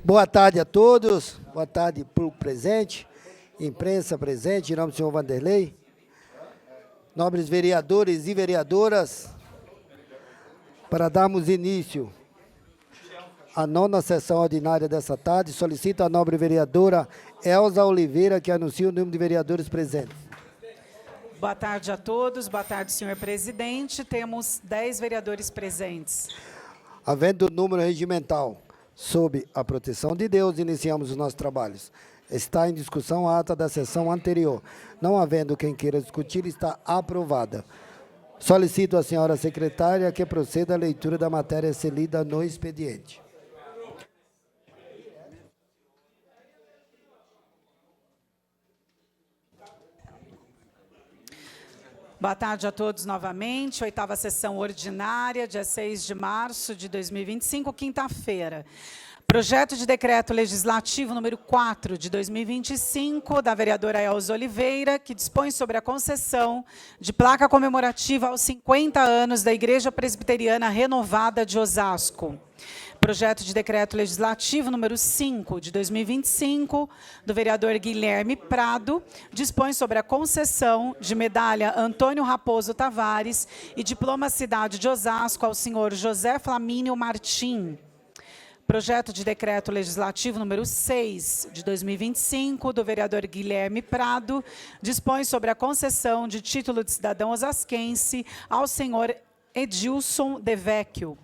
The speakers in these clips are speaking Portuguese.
Boa tarde a todos, boa tarde público presente, imprensa presente, em nome do senhor Vanderlei, nobres vereadores e vereadoras, para darmos início à 9ª sessão ordinária dessa tarde, solicito a nobre vereadora Elza Oliveira que anuncie o número de vereadores presentes. Boa tarde a todos, boa tarde, senhor presidente. Temos 10 vereadores presentes. Havendo o número regimental sob a proteção de Deus, iniciamos os nossos trabalhos. Está em discussão a ata da sessão anterior. Não havendo quem queira discutir, está aprovada. Solicito à senhora secretária que proceda à leitura da matéria a ser lida no expediente. Boa tarde a todos novamente. 8ª sessão ordinária, dia 6 de março de 2025, quinta-feira. Projeto de decreto legislativo número 4 de 2025, da vereadora Elza Oliveira, que dispõe sobre a concessão de placa comemorativa aos 50 anos da Igreja Presbiteriana Renovada de Osasco. Projeto de decreto legislativo número 5 de 2025, do vereador Guilherme Prado, dispõe sobre a concessão de medalha Antônio Raposo Tavares e diploma Cidade de Osasco ao senhor José Flamínio Martim. Projeto de decreto legislativo número 6 de 2025, do vereador Guilherme Prado, dispõe sobre a concessão de título de cidadão osasquense ao senhor Edilson De Vecchio.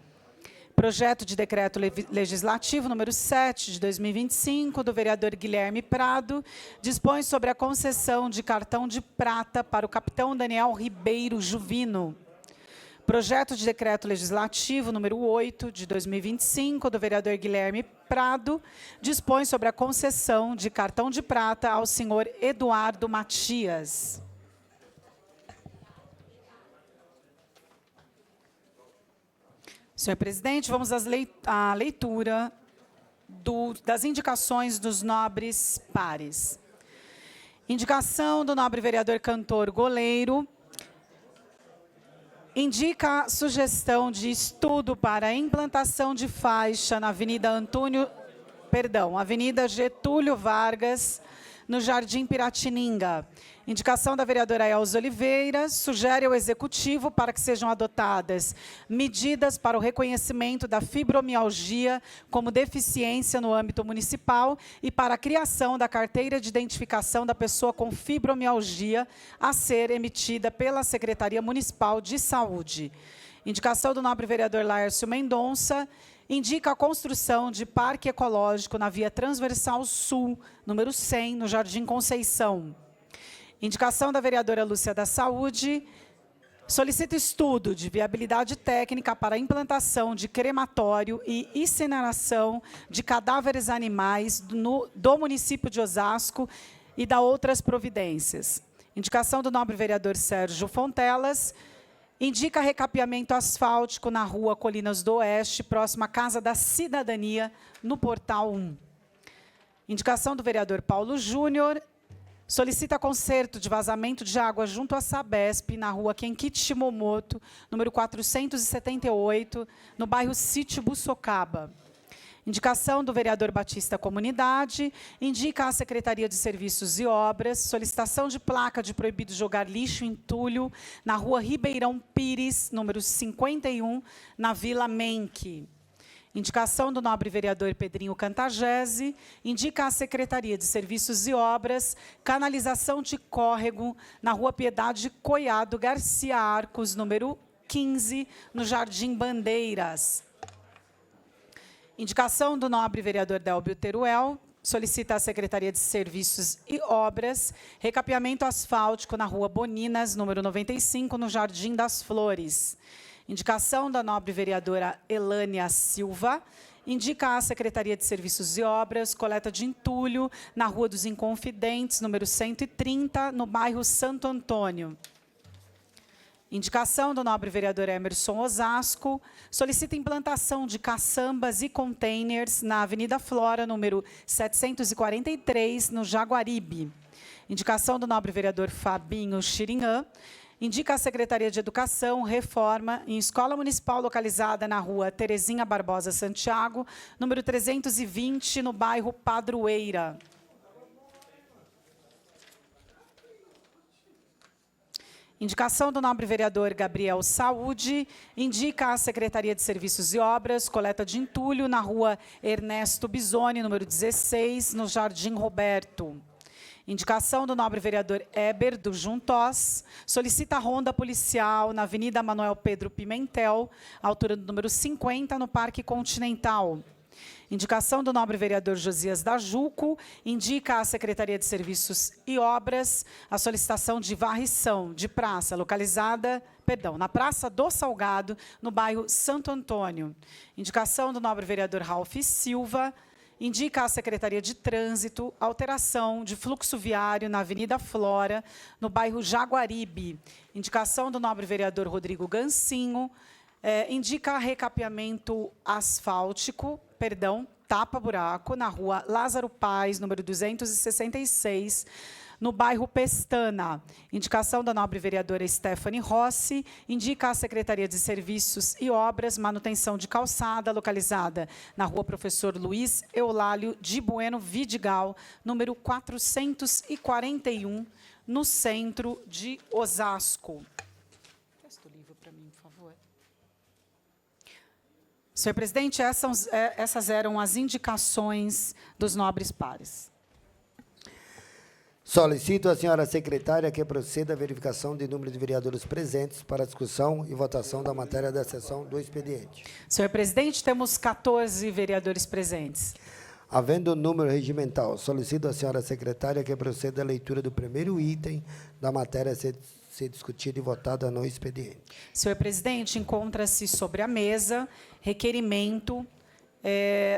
Projeto de decreto legislativo número 7 de 2025, do vereador Guilherme Prado, dispõe sobre a concessão de cartão de prata para o capitão Daniel Ribeiro Juvino. Projeto de decreto legislativo número 8 de 2025, do vereador Guilherme Prado, dispõe sobre a concessão de cartão de prata ao senhor Eduardo Matias. Senhor presidente, vamos à leitura das indicações dos nobres pares. Indicação do nobre vereador Cantor Goleiro. Indica a sugestão de estudo para a implantação de faixa na Avenida Getúlio Vargas, no Jardim Piratininga. Indicação da vereadora Elza Oliveira, sugere ao Executivo para que sejam adotadas medidas para o reconhecimento da fibromialgia como deficiência no âmbito municipal e para a criação da carteira de identificação da pessoa com fibromialgia a ser emitida pela Secretaria Municipal de Saúde. Indicação do nobre vereador Laércio Mendonça, indica a construção de parque ecológico na via transversal sul, número 100, no Jardim Conceição. Indicação da vereadora Lúcia da Saúde, solicita estudo de viabilidade técnica para a implantação de crematório e incineração de cadáveres animais do município de Osasco e da outras providências. Indicação do nobre vereador Sérgio Fontelas, indica recapeamento asfáltico na rua Colinas do Oeste, próxima à Casa da Cidadania, no Portal 1. Indicação do vereador Paulo Júnior, solicita conserto de vazamento de água junto à Sabesp, na rua Kenkichi Shimomoto, número 478, no bairro Sítio Buçocaba. Indicação do vereador Batista Comunidade, indica à Secretaria de Serviços e Obras, solicitação de placa de proibido jogar lixo em entulho na rua Ribeirão Pires, número 51, na Vila Menck. Indicação do nobre vereador Pedrinho Cantagese, indica à Secretaria de Serviços e Obras, canalização de córrego na rua Piedade Coiado Garcia Arcos, número 15, no Jardim Bandeiras. Indicação do nobre vereador Délbio Teruel, solicita à Secretaria de Serviços e Obras, recapeamento asfáltico na rua Boninas, número 95, no Jardim das Flores. Indicação da nobre vereadora Elânia Silva, indica à Secretaria de Serviços e Obras, coleta de entulho na Rua dos Inconfidentes, número 130, no bairro Santo Antônio. Indicação do nobre vereador Emerson Osasco, solicita implantação de caçambas e containers na Avenida Flora, número 743, no Jaguaribe. Indicação do nobre vereador Fabinho Xirinhã, indica a Secretaria de Educação reforma em escola municipal localizada na rua Terezinha Barbosa Santiago, número 320, no bairro Padroeira. Indicação do nobre vereador Gabriel Saúde, indica a Secretaria de Serviços e Obras, coleta de entulho na rua Ernesto Bisoni, número 16, no Jardim Roberto. Indicação do nobre vereador Éber do Juntós, solicita ronda policial na Avenida Manuel Pedro Pimentel, altura do número 50, no Parque Continental. Indicação do nobre vereador Josias da Juco, indica à Secretaria de Serviços e Obras a solicitação de varrição de praça localizada, na Praça do Salgado, no bairro Santo Antônio. Indicação do nobre vereador Ralph Silva, indica à Secretaria de Trânsito alteração de fluxo viário na Avenida Flora, no bairro Jaguaribe. Indicação do nobre vereador Rodrigo Gancinho, indica recapeamento asfáltico, tapa-buraco, na rua Lázaro Paz, número 266, no bairro Pestana. Indicação da nobre vereadora Stephanie Rossi, indica a Secretaria de Serviços e Obras, manutenção de calçada, localizada na rua Professor Luiz Eulálio de Bueno Vidigal, número 441, no centro de Osasco. Presta o livro para mim, por favor. Senhor presidente, essas eram as indicações dos nobres pares. Solicito a senhora secretária que proceda à verificação de número de vereadores presentes para a discussão e votação da matéria da sessão do expediente. Senhor presidente, temos 14 vereadores presentes. Havendo número regimental, solicito à senhora secretária que proceda à leitura do primeiro item da matéria a ser discutida e votada no expediente. Senhor presidente, encontra-se sobre a mesa requerimento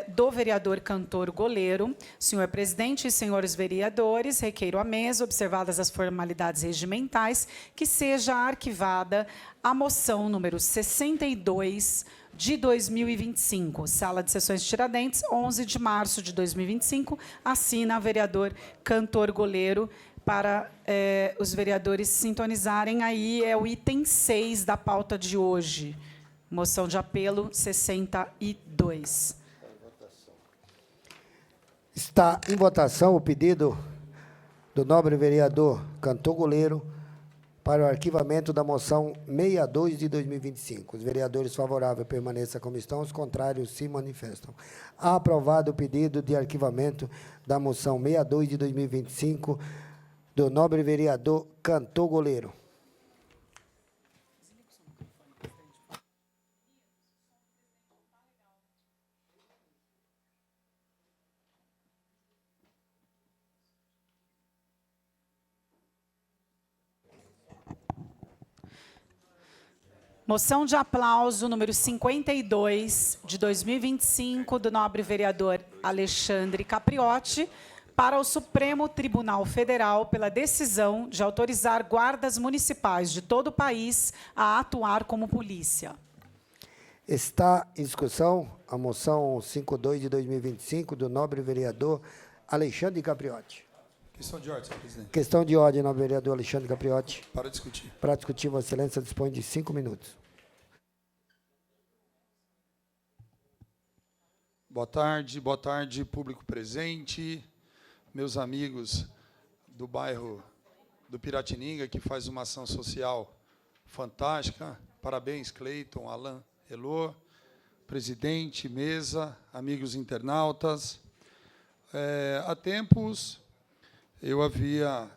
do vereador Cantor Goleiro. Senhor presidente e senhores vereadores, requeiro à mesa, observadas as formalidades regimentais, que seja arquivada a moção número 62 de 2025, Sala de Sessões Tiradentes, 11 de março de 2025, assina vereador Cantor Goleiro, para os vereadores sintonizarem aí, é o item 6 da pauta de hoje. Moção de apelo 62. Está em votação o pedido do nobre vereador Cantor Goleiro para o arquivamento da moção 62 de 2025. Os vereadores favoráveis permaneçam como estão, os contrários se manifestam. Aprovado o pedido de arquivamento da moção 62 de 2025 do nobre vereador Cantor Goleiro. Moção de aplauso número 52 de 2025 do nobre vereador Alexandre Capriotti para o Supremo Tribunal Federal pela decisão de autorizar guardas municipais de todo o país a atuar como polícia. Está em discussão a moção 52 de 2025 do nobre vereador Alexandre Capriotti. Questão de ordem, senhor presidente. Questão de ordem, nobre vereador Alexandre Capriotti. Para discutir. Para discutir, Vossa Excelência dispõe de 5 minutos. Boa tarde, público presente, meus amigos do bairro do Piratininga, que faz uma ação social fantástica. Parabéns, Cleiton, Alain, Elô, presidente, mesa, amigos internautas. Há tempos, eu havia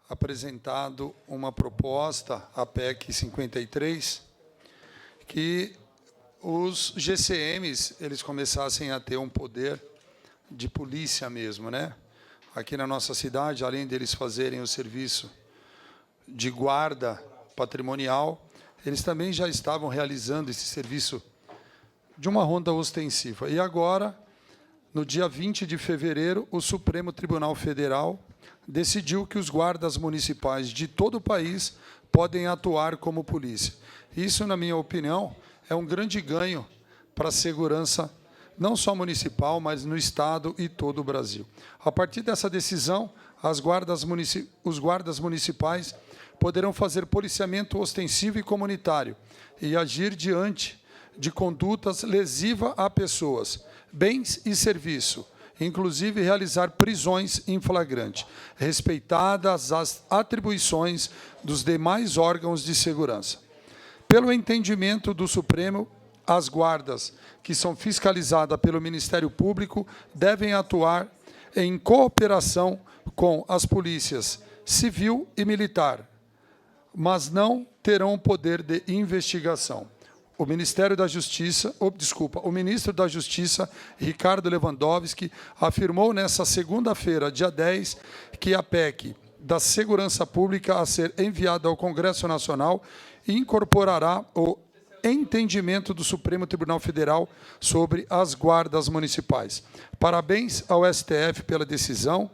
apresentado uma proposta, a PEC 53, que os GCMs eles começassem a ter um poder de polícia mesmo, né? Aqui na nossa cidade, além deles fazerem o serviço de guarda patrimonial, eles também já estavam realizando esse serviço de uma ronda ostensiva. E agora, no dia 20 de fevereiro, o Supremo Tribunal Federal decidiu que os guardas municipais de todo o país podem atuar como polícia. Isso, na minha opinião, é um grande ganho para a segurança, não só municipal, mas no Estado e todo o Brasil. A partir dessa decisão, os guardas municipais poderão fazer policiamento ostensivo e comunitário e agir diante de condutas lesivas a pessoas, bens e serviço, inclusive realizar prisões em flagrante, respeitadas as atribuições dos demais órgãos de segurança. Pelo entendimento do Supremo, as guardas que são fiscalizadas pelo Ministério Público devem atuar em cooperação com as polícias civil e militar, mas não terão poder de investigação. O ministro da Justiça, Ricardo Lewandowski, afirmou nesta segunda-feira, dia 10, que a PEC da Segurança Pública a ser enviada ao Congresso Nacional incorporará o entendimento do Supremo Tribunal Federal sobre as guardas municipais. Parabéns ao STF pela decisão.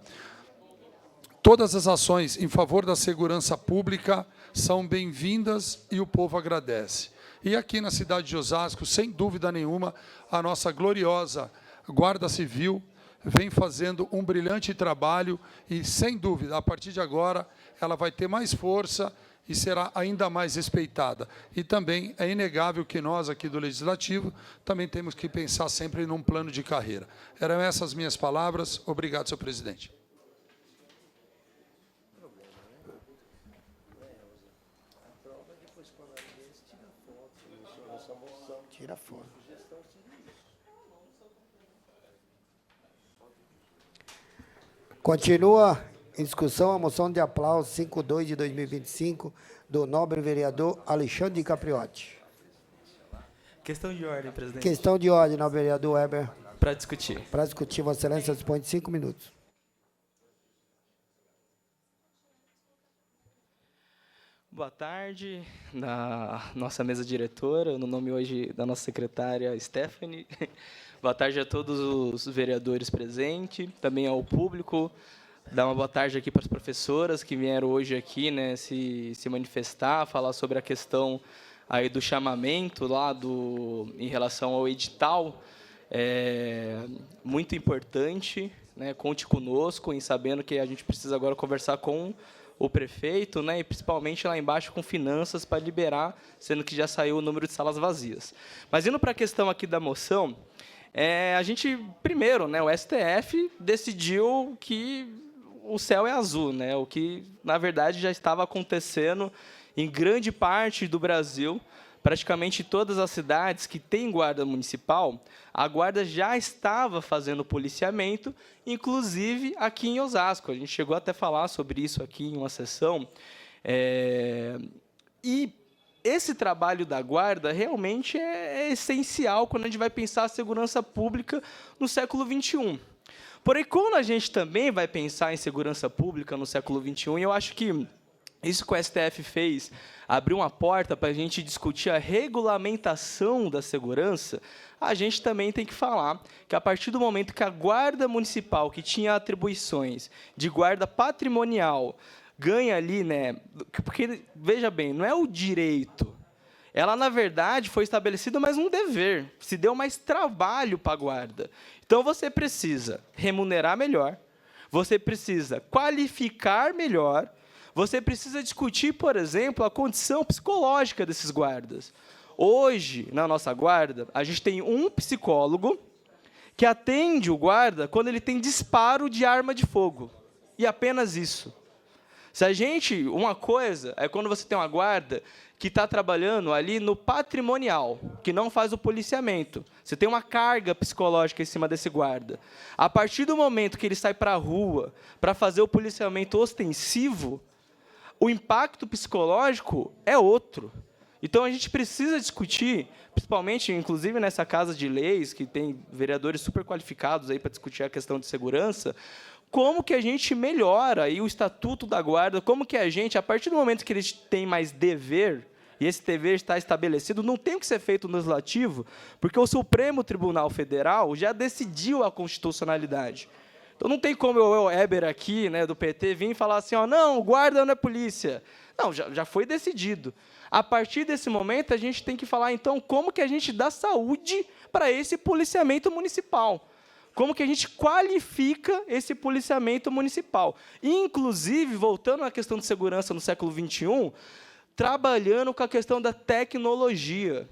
Todas as ações em favor da segurança pública são bem-vindas e o povo agradece. E aqui na cidade de Osasco, sem dúvida nenhuma, a nossa gloriosa Guarda Civil vem fazendo um brilhante trabalho e, sem dúvida, a partir de agora, ela vai ter mais força e será ainda mais respeitada. E também é inegável que nós, aqui do Legislativo, também temos que pensar sempre num plano de carreira. Eram essas minhas palavras. Obrigado, senhor presidente. Tira foto. Continua em discussão a moção de aplauso 52 de 2025 do nobre vereador Alexandre Capriotti. Questão de ordem, presidente. Questão de ordem, nobre vereador Weber. Para discutir. Para discutir, Vossa Excelência dispõe de 5 minutos. Boa tarde, na nossa mesa diretora, no nome hoje da nossa secretária Stephanie. Boa tarde a todos os vereadores presentes, também ao público. Dar uma boa tarde aqui para as professoras que vieram hoje aqui, né, se manifestar, falar sobre a questão aí do chamamento lá em relação ao edital. Muito importante, né, conte conosco em sabendo que a gente precisa agora conversar com o prefeito, né, e principalmente lá embaixo com finanças para liberar, sendo que já saiu o número de salas vazias. Mas indo para a questão aqui da moção, a gente, primeiro, né, o STF decidiu que o céu é azul, né, o que, na verdade, já estava acontecendo em grande parte do Brasil. Praticamente todas as cidades que têm guarda municipal, a guarda já estava fazendo policiamento, inclusive aqui em Osasco. A gente chegou até a falar sobre isso aqui em uma sessão. E esse trabalho da guarda realmente é essencial quando a gente vai pensar a segurança pública no século XXI. Porém, quando a gente também vai pensar em segurança pública no século XXI, eu acho que isso que o STF fez, abriu uma porta para a gente discutir a regulamentação da segurança. A gente também tem que falar que, a partir do momento que a Guarda Municipal, que tinha atribuições de guarda patrimonial, ganha ali, né? Porque, veja bem, não é o direito. Ela, na verdade, foi estabelecida mais um dever. Se deu mais trabalho para a guarda. Então, você precisa remunerar melhor, você precisa qualificar melhor, você precisa discutir, por exemplo, a condição psicológica desses guardas. Hoje, na nossa guarda, a gente tem um psicólogo que atende o guarda quando ele tem disparo de arma de fogo. E apenas isso. Uma coisa é quando você tem uma guarda que está trabalhando ali no patrimonial, que não faz o policiamento. Você tem uma carga psicológica em cima desse guarda. A partir do momento que ele sai para a rua para fazer o policiamento ostensivo, o impacto psicológico é outro. Então, a gente precisa discutir, principalmente, inclusive, nessa Casa de Leis, que tem vereadores super qualificados aí para discutir a questão de segurança, como que a gente melhora aí o estatuto da guarda, como que a gente, a partir do momento que eles têm mais dever, e esse dever está estabelecido, não tem o que ser feito no Legislativo, porque o Supremo Tribunal Federal já decidiu a constitucionalidade. Então, não tem como o Weber aqui, né, do PT, vir e falar assim, ó, não, o guarda não é polícia. Não, já foi decidido. A partir desse momento, a gente tem que falar, então, como que a gente dá saúde para esse policiamento municipal. como que a gente qualifica esse policiamento municipal. Inclusive, voltando à questão de segurança no século XXI, trabalhando com a questão da tecnologia.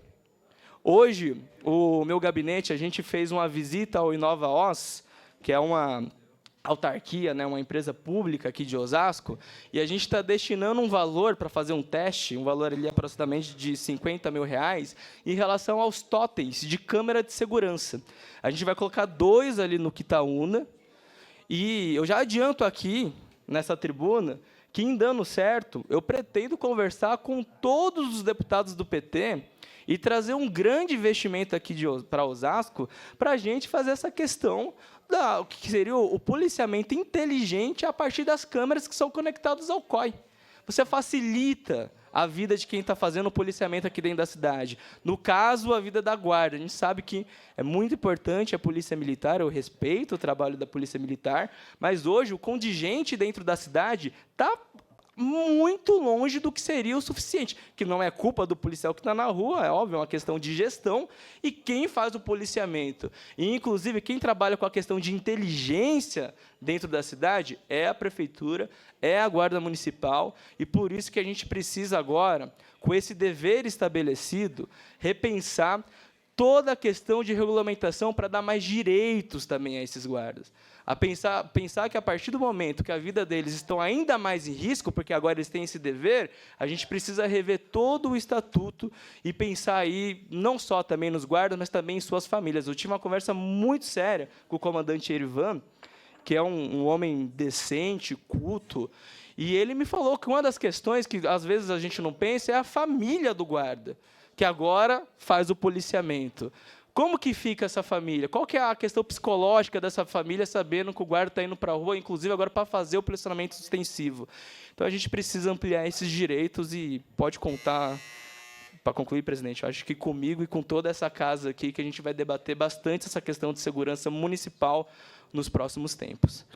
Hoje, o meu gabinete, a gente fez uma visita ao InovaOS, que é uma autarquia, né, uma empresa pública aqui de Osasco, e a gente está destinando um valor para fazer um teste, um valor ali aproximadamente de R$50 mil, em relação aos totens de câmera de segurança. A gente vai colocar 2 ali no Quitaúna, e eu já adianto aqui, nessa tribuna, que, em dando certo, eu pretendo conversar com todos os deputados do PT e trazer um grande investimento aqui para Osasco para a gente fazer essa questão o que seria o policiamento inteligente a partir das câmeras que são conectadas ao COI. Você facilita a vida de quem está fazendo o policiamento aqui dentro da cidade. No caso, a vida da guarda. A gente sabe que é muito importante a polícia militar, eu respeito o trabalho da polícia militar, mas hoje o contingente dentro da cidade está muito longe do que seria o suficiente, que não é culpa do policial que está na rua, é óbvio, é uma questão de gestão, e quem faz o policiamento, e, inclusive, quem trabalha com a questão de inteligência dentro da cidade é a prefeitura, é a guarda municipal, e por isso que a gente precisa agora, com esse dever estabelecido, repensar toda a questão de regulamentação para dar mais direitos também a esses guardas. A pensar que, a partir do momento que a vida deles estão ainda mais em risco, porque agora eles têm esse dever, a gente precisa rever todo o estatuto e pensar aí, não só também nos guardas, mas também em suas famílias. Eu tive uma conversa muito séria com o comandante Erivan, que é um homem decente, culto, e ele me falou que uma das questões que, às vezes, a gente não pensa é a família do guarda, que agora faz o policiamento. Como que fica essa família? Qual que é a questão psicológica dessa família, sabendo que o guarda está indo para a rua, inclusive agora para fazer o policiamento extensivo? Então, a gente precisa ampliar esses direitos e pode contar, para concluir, presidente, eu acho que comigo e com toda essa casa aqui, que a gente vai debater bastante essa questão de segurança municipal nos próximos tempos.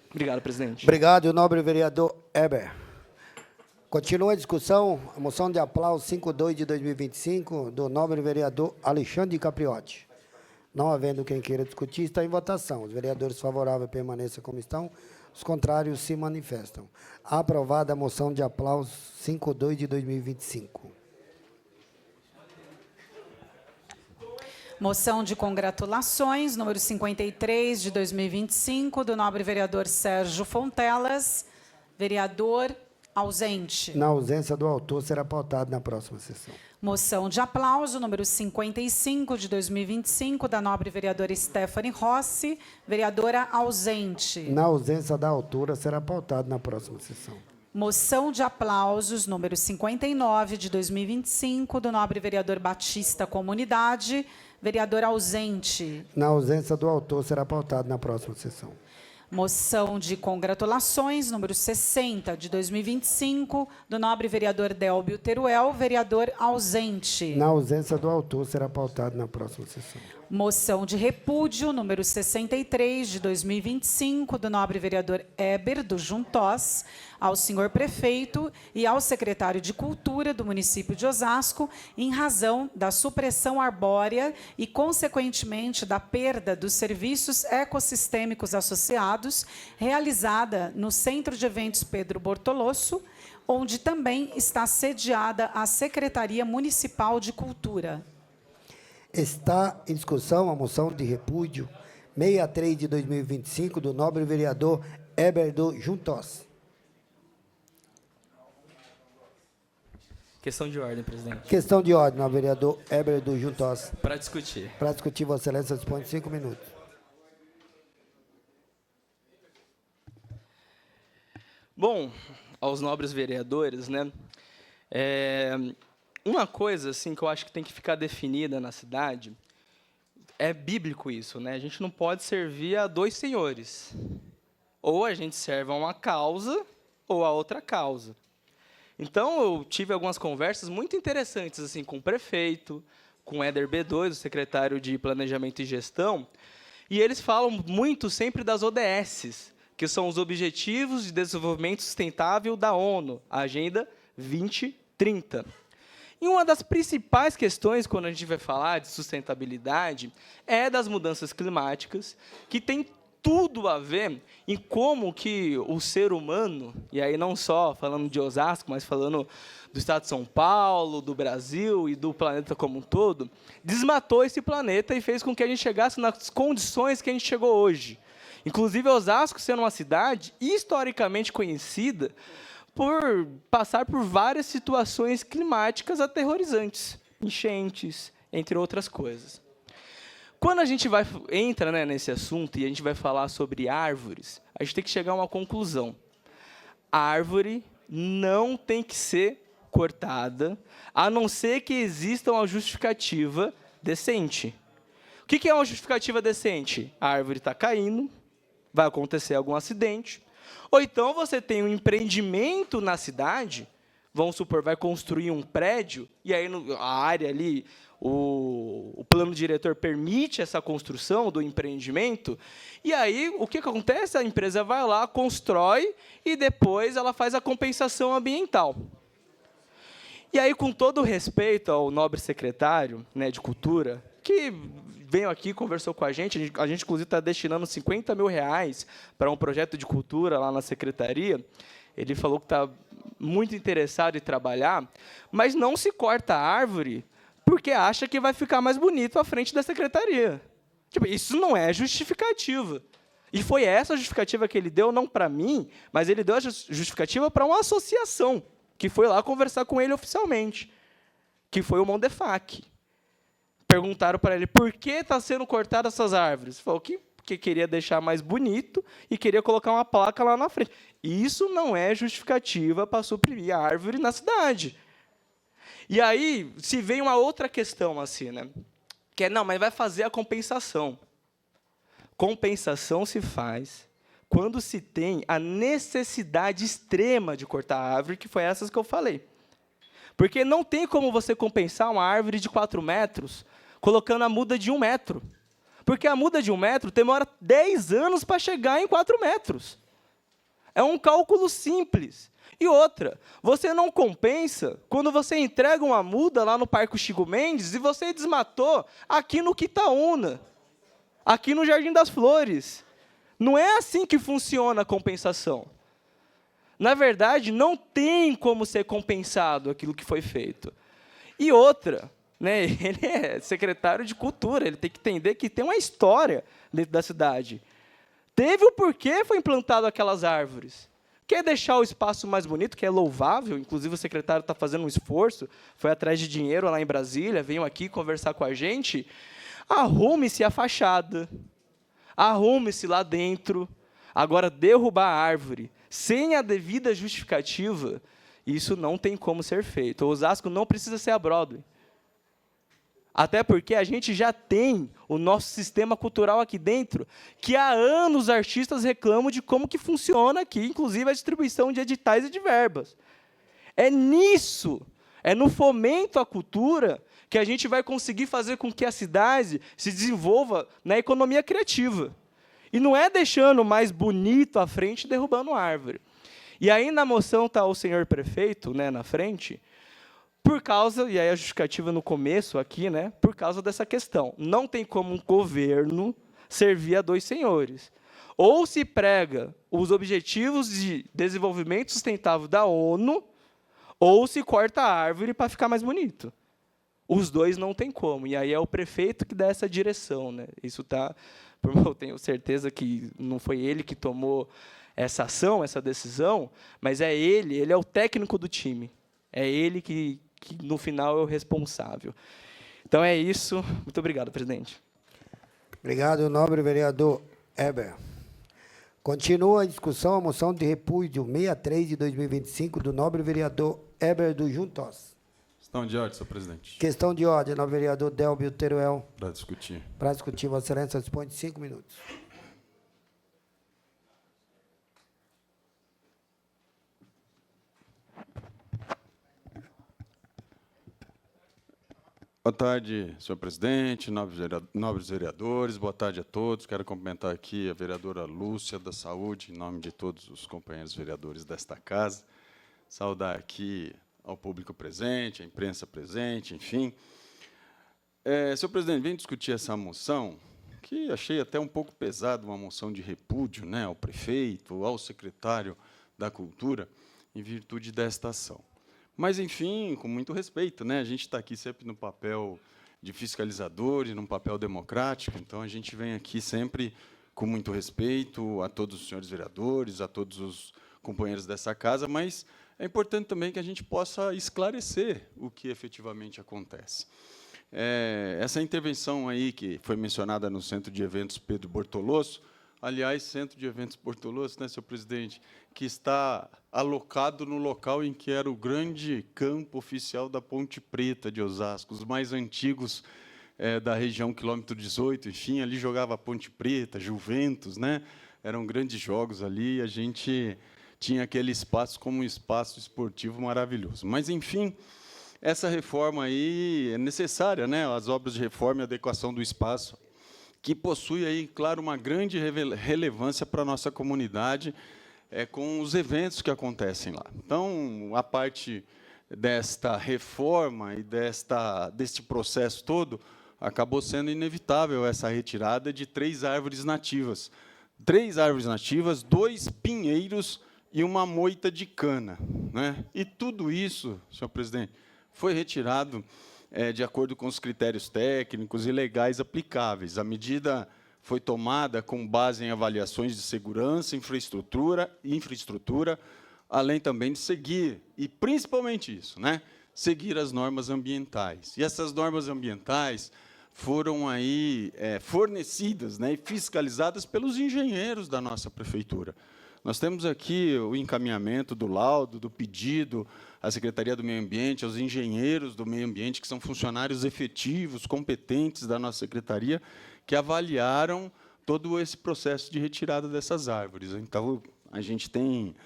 Obrigado, presidente. Obrigado, nobre vereador Eber. Continua a discussão, a moção de aplauso 52 de 2025, do nobre vereador Alexandre Capriotti. Não havendo quem queira discutir, está em votação. Os vereadores favoráveis permaneçam como estão, os contrários se manifestam. Aprovada a moção de aplauso 52 de 2025. Moção de congratulações, número 53 de 2025, do nobre vereador Sérgio Fontelas. Vereador ausente. Na ausência do autor, será pautado na próxima sessão. Moção de aplauso, número 55 de 2025, da nobre vereadora Stephanie Rossi. Vereadora ausente. Na ausência da autora, será pautado na próxima sessão. Moção de aplausos, número 59 de 2025, do nobre vereador Batista Comunidade. Vereador ausente. Na ausência do autor, será pautado na próxima sessão. Moção de congratulações, número 60, de 2025, do nobre vereador Délbio Teruel, vereador ausente. Na ausência do autor, será pautado na próxima sessão. Moção de repúdio, número 63, de 2025, do nobre vereador Eber, do Juntós, ao senhor prefeito e ao secretário de Cultura do município de Osasco, em razão da supressão arbórea e, consequentemente, da perda dos serviços ecossistêmicos associados, realizada no Centro de Eventos Pedro Bortolosso, onde também está sediada a Secretaria Municipal de Cultura. Está em discussão a moção de repúdio 63 de 2025 do nobre vereador Eber do Juntós. Questão de ordem, presidente. Questão de ordem, nobre vereador Eber do Juntós. Para discutir. Para discutir, Vossa Excelência dispõe de 5 minutos. Bom, aos nobres vereadores, né? Uma coisa assim que eu acho que tem que ficar definida na cidade, é bíblico isso, né? A gente não pode servir a dois senhores. Ou a gente serve a uma causa ou a outra causa. Então, eu tive algumas conversas muito interessantes assim com o prefeito, com o Éder B2, o secretário de Planejamento e Gestão, e eles falam muito sempre das ODSs, que são os Objetivos de Desenvolvimento Sustentável da ONU, a Agenda 2030. E uma das principais questões, quando a gente vai falar de sustentabilidade, é das mudanças climáticas, que tem tudo a ver em como que o ser humano, e aí não só falando de Osasco, mas falando do estado de São Paulo, do Brasil e do planeta como um todo, desmatou esse planeta e fez com que a gente chegasse nas condições que a gente chegou hoje. Inclusive, Osasco sendo uma cidade historicamente conhecida por passar por várias situações climáticas aterrorizantes, enchentes, entre outras coisas. Quando a gente entra, né, nesse assunto e a gente vai falar sobre árvores, a gente tem que chegar a uma conclusão. A árvore não tem que ser cortada, a não ser que exista uma justificativa decente. O que é uma justificativa decente? A árvore está caindo, vai acontecer algum acidente, ou então você tem um empreendimento na cidade, vamos supor, vai construir um prédio, e aí a área ali, o plano diretor permite essa construção do empreendimento, e aí o que acontece? A empresa vai lá, constrói, e depois ela faz a compensação ambiental. E aí, com todo o respeito ao nobre secretário, né, de Cultura, que veio aqui, conversou com a gente, inclusive, está destinando R$50 mil para um projeto de cultura lá na secretaria. Ele falou que está muito interessado em trabalhar, mas não se corta a árvore porque acha que vai ficar mais bonito à frente da secretaria. Tipo, isso não é justificativa. E foi essa justificativa que ele deu, não para mim, mas ele deu a justificativa para uma associação, que foi lá conversar com ele oficialmente, que foi o Mondefac. Perguntaram para ele por que está sendo cortadas essas árvores. Ele falou que queria deixar mais bonito e queria colocar uma placa lá na frente. Isso não é justificativa para suprimir a árvore na cidade. E aí se vem uma outra questão assim, né? Que é, não, mas vai fazer a compensação. Compensação se faz quando se tem a necessidade extrema de cortar a árvore, que foi essas que eu falei. Porque não tem como você compensar uma árvore de 4 metros colocando a muda de 1 metro. Porque a muda de 1 metro demora 10 anos para chegar em 4 metros. É um cálculo simples. E outra, você não compensa quando você entrega uma muda lá no Parque Chico Mendes e você desmatou aqui no Quitaúna, aqui no Jardim das Flores. Não é assim que funciona a compensação. Na verdade, não tem como ser compensado aquilo que foi feito. E outra, né, ele é secretário de Cultura, ele tem que entender que tem uma história dentro da cidade. Teve o porquê foi implantado aquelas árvores. Quer deixar o espaço mais bonito, que é louvável, inclusive o secretário está fazendo um esforço, foi atrás de dinheiro lá em Brasília, veio aqui conversar com a gente, arrume-se a fachada, arrume-se lá dentro. Agora, derrubar a árvore sem a devida justificativa, isso não tem como ser feito. O Osasco não precisa ser a Broadway. Até porque a gente já tem o nosso sistema cultural aqui dentro, que há anos os artistas reclamam de como que funciona aqui, inclusive a distribuição de editais e de verbas. É nisso, é no fomento à cultura, que a gente vai conseguir fazer com que a cidade se desenvolva na economia criativa. E não é deixando mais bonito à frente e derrubando árvore. E aí, na moção, está o senhor prefeito, né, na frente, por causa, e aí a justificativa no começo aqui, né, por causa dessa questão. Não tem como um governo servir a 2 senhores. Ou se prega os objetivos de desenvolvimento sustentável da ONU, ou se corta a árvore para ficar mais bonito. Os dois não tem como. E aí é o prefeito que dá essa direção, né? Isso tá, eu tenho certeza que não foi ele que tomou essa ação, essa decisão, mas é ele é o técnico do time. É ele que no final é o responsável. Então é isso. Muito obrigado, presidente. Obrigado, nobre vereador Heber. Continua a discussão, a moção de repúdio 63 de 2025 do nobre vereador Heber do Juntos. Questão de ordem, senhor presidente. Questão de ordem, nobre vereador Delbio Teruel. Para discutir. Para discutir, Vossa Excelência dispõe de 5 minutos. Boa tarde, senhor presidente, nobres vereadores, boa tarde a todos. Quero cumprimentar aqui a vereadora Lúcia da Saúde, em nome de todos os companheiros vereadores desta casa. Saudar aqui ao público presente, à imprensa presente, enfim. Senhor presidente, vem discutir essa moção, que achei até um pouco pesado, uma moção de repúdio, né, ao prefeito, ao secretário da Cultura, em virtude desta ação. Mas, enfim, com muito respeito, né, a gente está aqui sempre no papel de fiscalizador e num papel democrático, então a gente vem aqui sempre com muito respeito a todos os senhores vereadores, a todos os companheiros dessa casa, mas é importante também que a gente possa esclarecer o que efetivamente acontece. Essa intervenção aí que foi mencionada no Centro de Eventos Pedro Bortoloso, aliás, Centro de Eventos Bortoloso, né, senhor presidente, que está alocado no local em que era o grande campo oficial da Ponte Preta de Osasco, os mais antigos da região quilômetro 18, enfim, ali jogava Ponte Preta, Juventus, né? Eram grandes jogos ali, e a gente tinha aquele espaço como um espaço esportivo maravilhoso. Mas, enfim, essa reforma aí é necessária, né? As obras de reforma e adequação do espaço, que possui aí, claro, uma grande relevância para a nossa comunidade, com os eventos que acontecem lá. Então, a parte desta reforma e deste processo todo, acabou sendo inevitável essa retirada de 3 árvores nativas. 3 árvores nativas, 2 pinheiros e uma moita de cana, né? E tudo isso, senhor presidente, foi retirado de acordo com os critérios técnicos e legais aplicáveis. A medida foi tomada com base em avaliações de segurança, infraestrutura, além também de seguir, e principalmente isso, né, seguir as normas ambientais. E essas normas ambientais foram aí fornecidas, né, e fiscalizadas pelos engenheiros da nossa prefeitura. Nós temos aqui o encaminhamento do laudo, do pedido à Secretaria do Meio Ambiente, aos engenheiros do meio ambiente, que são funcionários efetivos, competentes da nossa secretaria, que avaliaram todo esse processo de retirada dessas árvores. Então, a gente tem...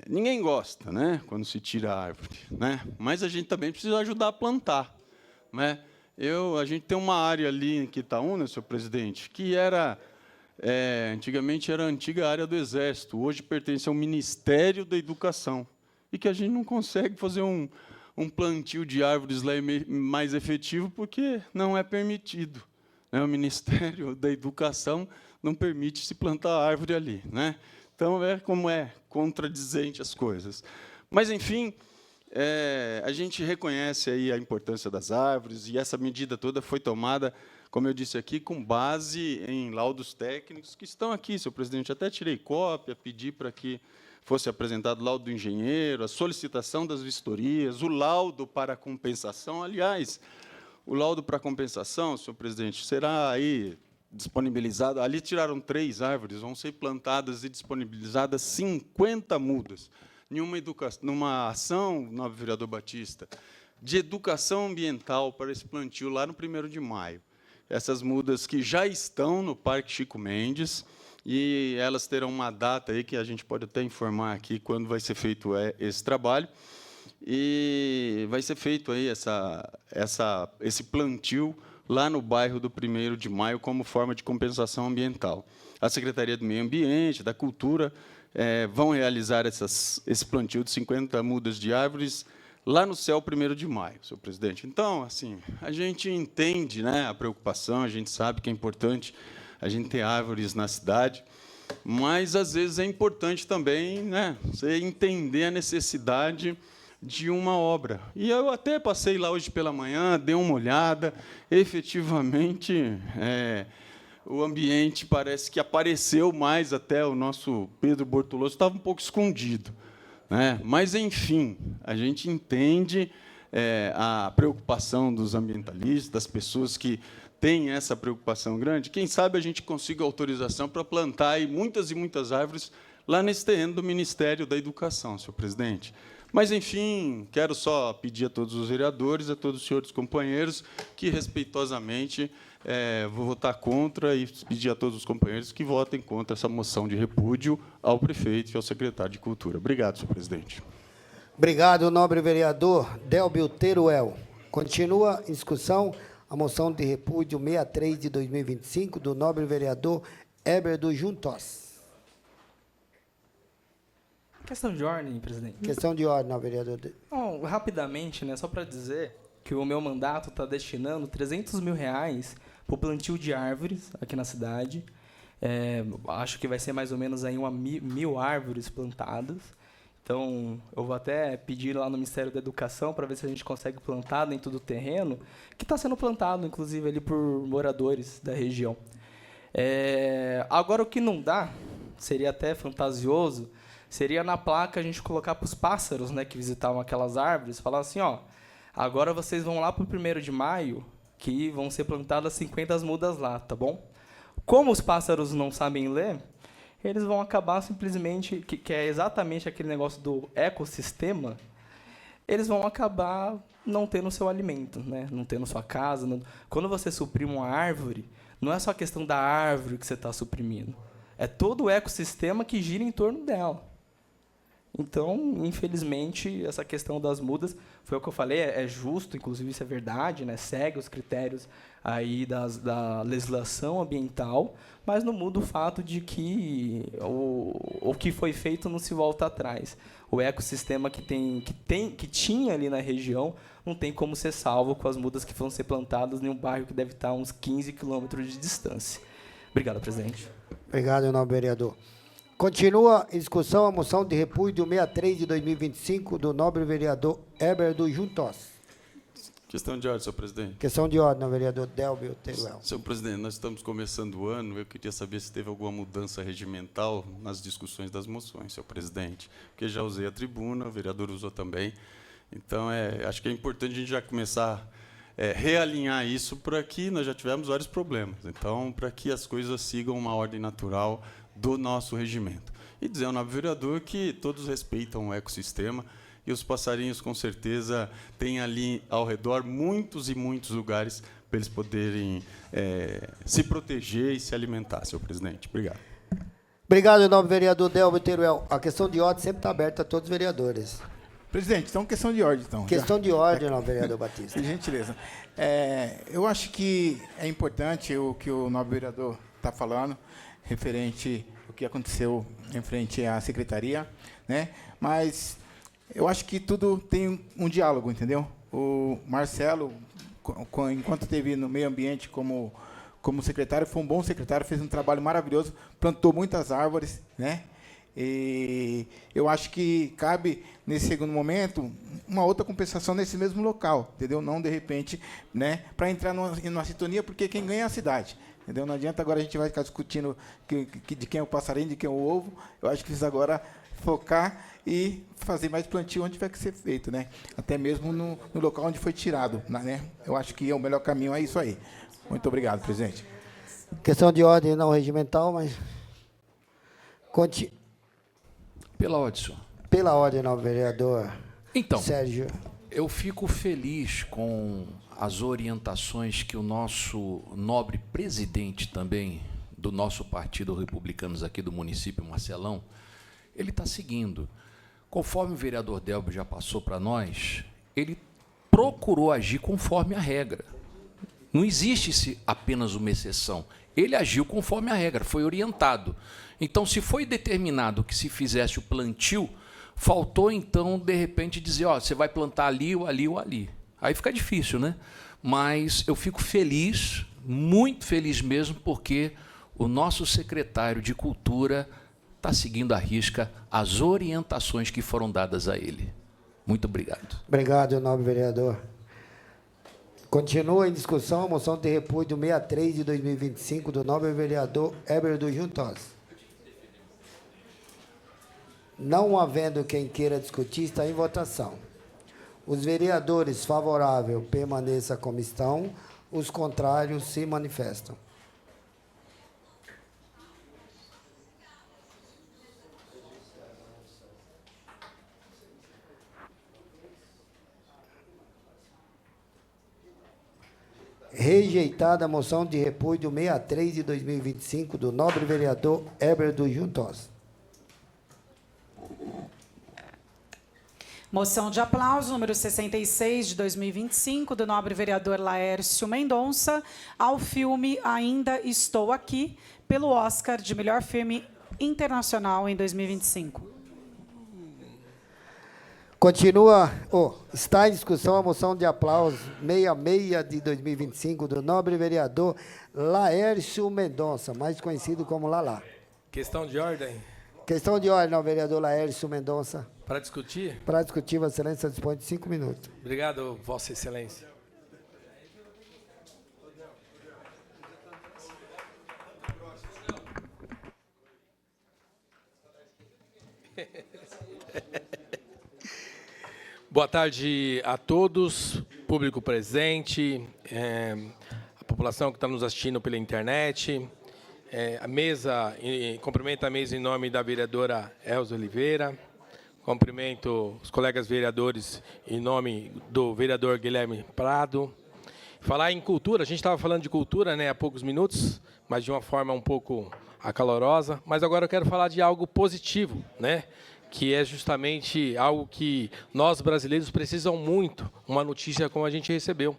ninguém gosta, né, quando se tira a árvore, né? Mas a gente também precisa ajudar a plantar, né? A gente tem uma área ali em Quitaúna, senhor presidente, que era... antigamente era a antiga área do Exército, hoje pertence ao Ministério da Educação, e que a gente não consegue fazer um plantio de árvores lá mais efetivo, porque não é permitido, né? O Ministério da Educação não permite se plantar árvore ali, né? Então, como é contradizente as coisas. Mas, enfim, a gente reconhece aí a importância das árvores, e essa medida toda foi tomada, como eu disse aqui, com base em laudos técnicos que estão aqui, senhor presidente. Até tirei cópia, pedi para que fosse apresentado o laudo do engenheiro, a solicitação das vistorias, o laudo para compensação. Aliás, o laudo para compensação, senhor presidente, será aí disponibilizado. Ali tiraram 3 árvores, vão ser plantadas e disponibilizadas 50 mudas. Numa ação, nobre vereador Batista, de educação ambiental para esse plantio lá no 1º de maio. Essas mudas que já estão no Parque Chico Mendes, e elas terão uma data aí que a gente pode até informar aqui quando vai ser feito esse trabalho, e vai ser feito aí esse plantio lá no bairro do 1º de maio como forma de compensação ambiental. A Secretaria do Meio Ambiente, da Cultura, vão realizar esse plantio de 50 mudas de árvores lá no céu 1º de maio, senhor presidente. Então, assim, a gente entende, né, a preocupação, a gente sabe que é importante a gente ter árvores na cidade, mas, às vezes, é importante também, né, você entender a necessidade de uma obra. E eu até passei lá hoje pela manhã, dei uma olhada, efetivamente, o ambiente parece que apareceu mais, até o nosso Pedro Bortoloso estava um pouco escondido, né? Mas, enfim, a gente entende a preocupação dos ambientalistas, das pessoas que têm essa preocupação grande. Quem sabe a gente consiga autorização para plantar aí muitas e muitas árvores lá nesse terreno do Ministério da Educação, senhor presidente. Mas, enfim, quero só pedir a todos os vereadores, a todos os senhores companheiros, que, respeitosamente, vou votar contra, e pedir a todos os companheiros que votem contra essa moção de repúdio ao prefeito e ao secretário de Cultura. Obrigado, senhor presidente. Obrigado, nobre vereador Delbio Teruel. Continua em discussão a moção de repúdio 63 de 2025 do nobre vereador Heber dos Juntos. Questão de ordem, presidente. Questão de ordem, nobre vereador. Bom, rapidamente, né, só para dizer que o meu mandato está destinando R$300 mil para o plantio de árvores aqui na cidade. Acho que vai ser mais ou menos aí 1.000 árvores plantadas. Então, eu vou até pedir lá no Ministério da Educação para ver se a gente consegue plantar dentro do terreno, que está sendo plantado, inclusive, ali por moradores da região. Agora, o que não dá, seria até fantasioso, seria na placa a gente colocar para os pássaros, né, que visitavam aquelas árvores, falar assim, ó, agora vocês vão lá para o 1º de maio, que vão ser plantadas 50 mudas lá, tá bom? Como os pássaros não sabem ler, eles vão acabar simplesmente, que é exatamente aquele negócio do ecossistema, eles vão acabar não tendo seu alimento, né? Não tendo sua casa. Quando você suprime uma árvore, não é só a questão da árvore que você está suprimindo, é todo o ecossistema que gira em torno dela. Então, infelizmente, essa questão das mudas, foi o que eu falei, é justo, inclusive isso é verdade, né? Segue os critérios aí da legislação ambiental, mas não muda o fato de que o que foi feito não se volta atrás. O ecossistema que tinha ali na região não tem como ser salvo com as mudas que vão ser plantadas em um bairro que deve estar a uns 15 quilômetros de distância. Obrigado, presidente. Obrigado, nobre vereador. Continua em discussão a moção de repúdio 63 de 2025 do nobre vereador Heber do Juntos. Questão de ordem, senhor presidente. Questão de ordem, vereador Delbio Teruel. Senhor presidente, nós estamos começando o ano, eu queria saber se teve alguma mudança regimental nas discussões das moções, senhor presidente, porque já usei a tribuna, o vereador usou também, então acho que é importante a gente já começar a realinhar isso, para que nós já tivemos vários problemas, então, para que as coisas sigam uma ordem natural do nosso regimento. E dizer ao nobre vereador que todos respeitam o ecossistema, e os passarinhos, com certeza, têm ali ao redor muitos e muitos lugares para eles poderem se proteger e se alimentar, senhor presidente. Obrigado. Obrigado, nobre vereador Delbio Teruel. A questão de ordem sempre está aberta a todos os vereadores. Presidente, então, questão de ordem. Então, questão de ordem, nobre vereador Batista. Por gentileza. Eu acho que é importante o que o nobre vereador está falando, referente ao que aconteceu em frente à secretaria, né? Mas eu acho que tudo tem um diálogo, entendeu? O Marcelo, enquanto esteve no meio ambiente como secretário, foi um bom secretário, fez um trabalho maravilhoso, plantou muitas árvores, né? E eu acho que cabe, nesse segundo momento, uma outra compensação nesse mesmo local, entendeu? Não, de repente, né, para entrar numa sintonia, porque quem ganha é a cidade. Entendeu? Não adianta agora a gente vai ficar discutindo de quem é o passarinho, de quem é o ovo. Eu acho que precisa agora focar e fazer mais plantio onde tiver que ser feito, né? Até mesmo no local onde foi tirado, né? Eu acho que o melhor caminho é isso aí. Muito obrigado, presidente. Questão de ordem não regimental, mas... Pela ordem, senhor. Pela ordem, nobre vereador Então, Sérgio. eu fico feliz com as orientações que o nosso nobre presidente também do nosso Partido Republicanos aqui do município, Marcelão, ele está seguindo. Conforme o vereador Delbio já passou para nós, ele procurou agir conforme a regra. Não existe apenas uma exceção. Ele agiu conforme a regra, foi orientado. Então, se foi determinado que se fizesse o plantio, faltou, então, de repente, dizer, ó, você vai plantar ali, ou ali, ou ali. Aí fica difícil, né? Mas eu fico feliz, muito feliz mesmo, porque o nosso secretário de Cultura está seguindo à risca as orientações que foram dadas a ele. Muito obrigado. Obrigado, nobre vereador. Continua em discussão a moção de repúdio 63 de 2025 do nobre vereador Heber do Juntos. Não havendo quem queira discutir, está em votação. Os vereadores favoráveis permaneçam como estão, os contrários se manifestam. Rejeitada a moção de repúdio 63 de 2025 do nobre vereador Heber do Juntos. Moção de aplauso número 66 de 2025 do nobre vereador Laércio Mendonça ao filme Ainda Estou Aqui, pelo Oscar de melhor filme internacional em 2025. Continua, está em discussão a moção de aplauso 66 de 2025 do nobre vereador Laércio Mendonça, mais conhecido como Lalá. Questão de ordem. Questão de ordem, nobre vereador Laércio Mendonça. Para discutir? Para discutir, Vossa Excelência dispõe de 5 minutos. Obrigado, Vossa Excelência. Boa tarde a todos, público presente, a população que está nos assistindo pela internet, a mesa, cumprimento a mesa em nome da vereadora Elza Oliveira, cumprimento os colegas vereadores em nome do vereador Guilherme Prado. Falar em cultura, a gente estava falando de cultura, né, há poucos minutos, mas de uma forma um pouco acalorosa, mas agora eu quero falar de algo positivo, né? Que é justamente algo que nós brasileiros precisam muito, uma notícia como a gente recebeu.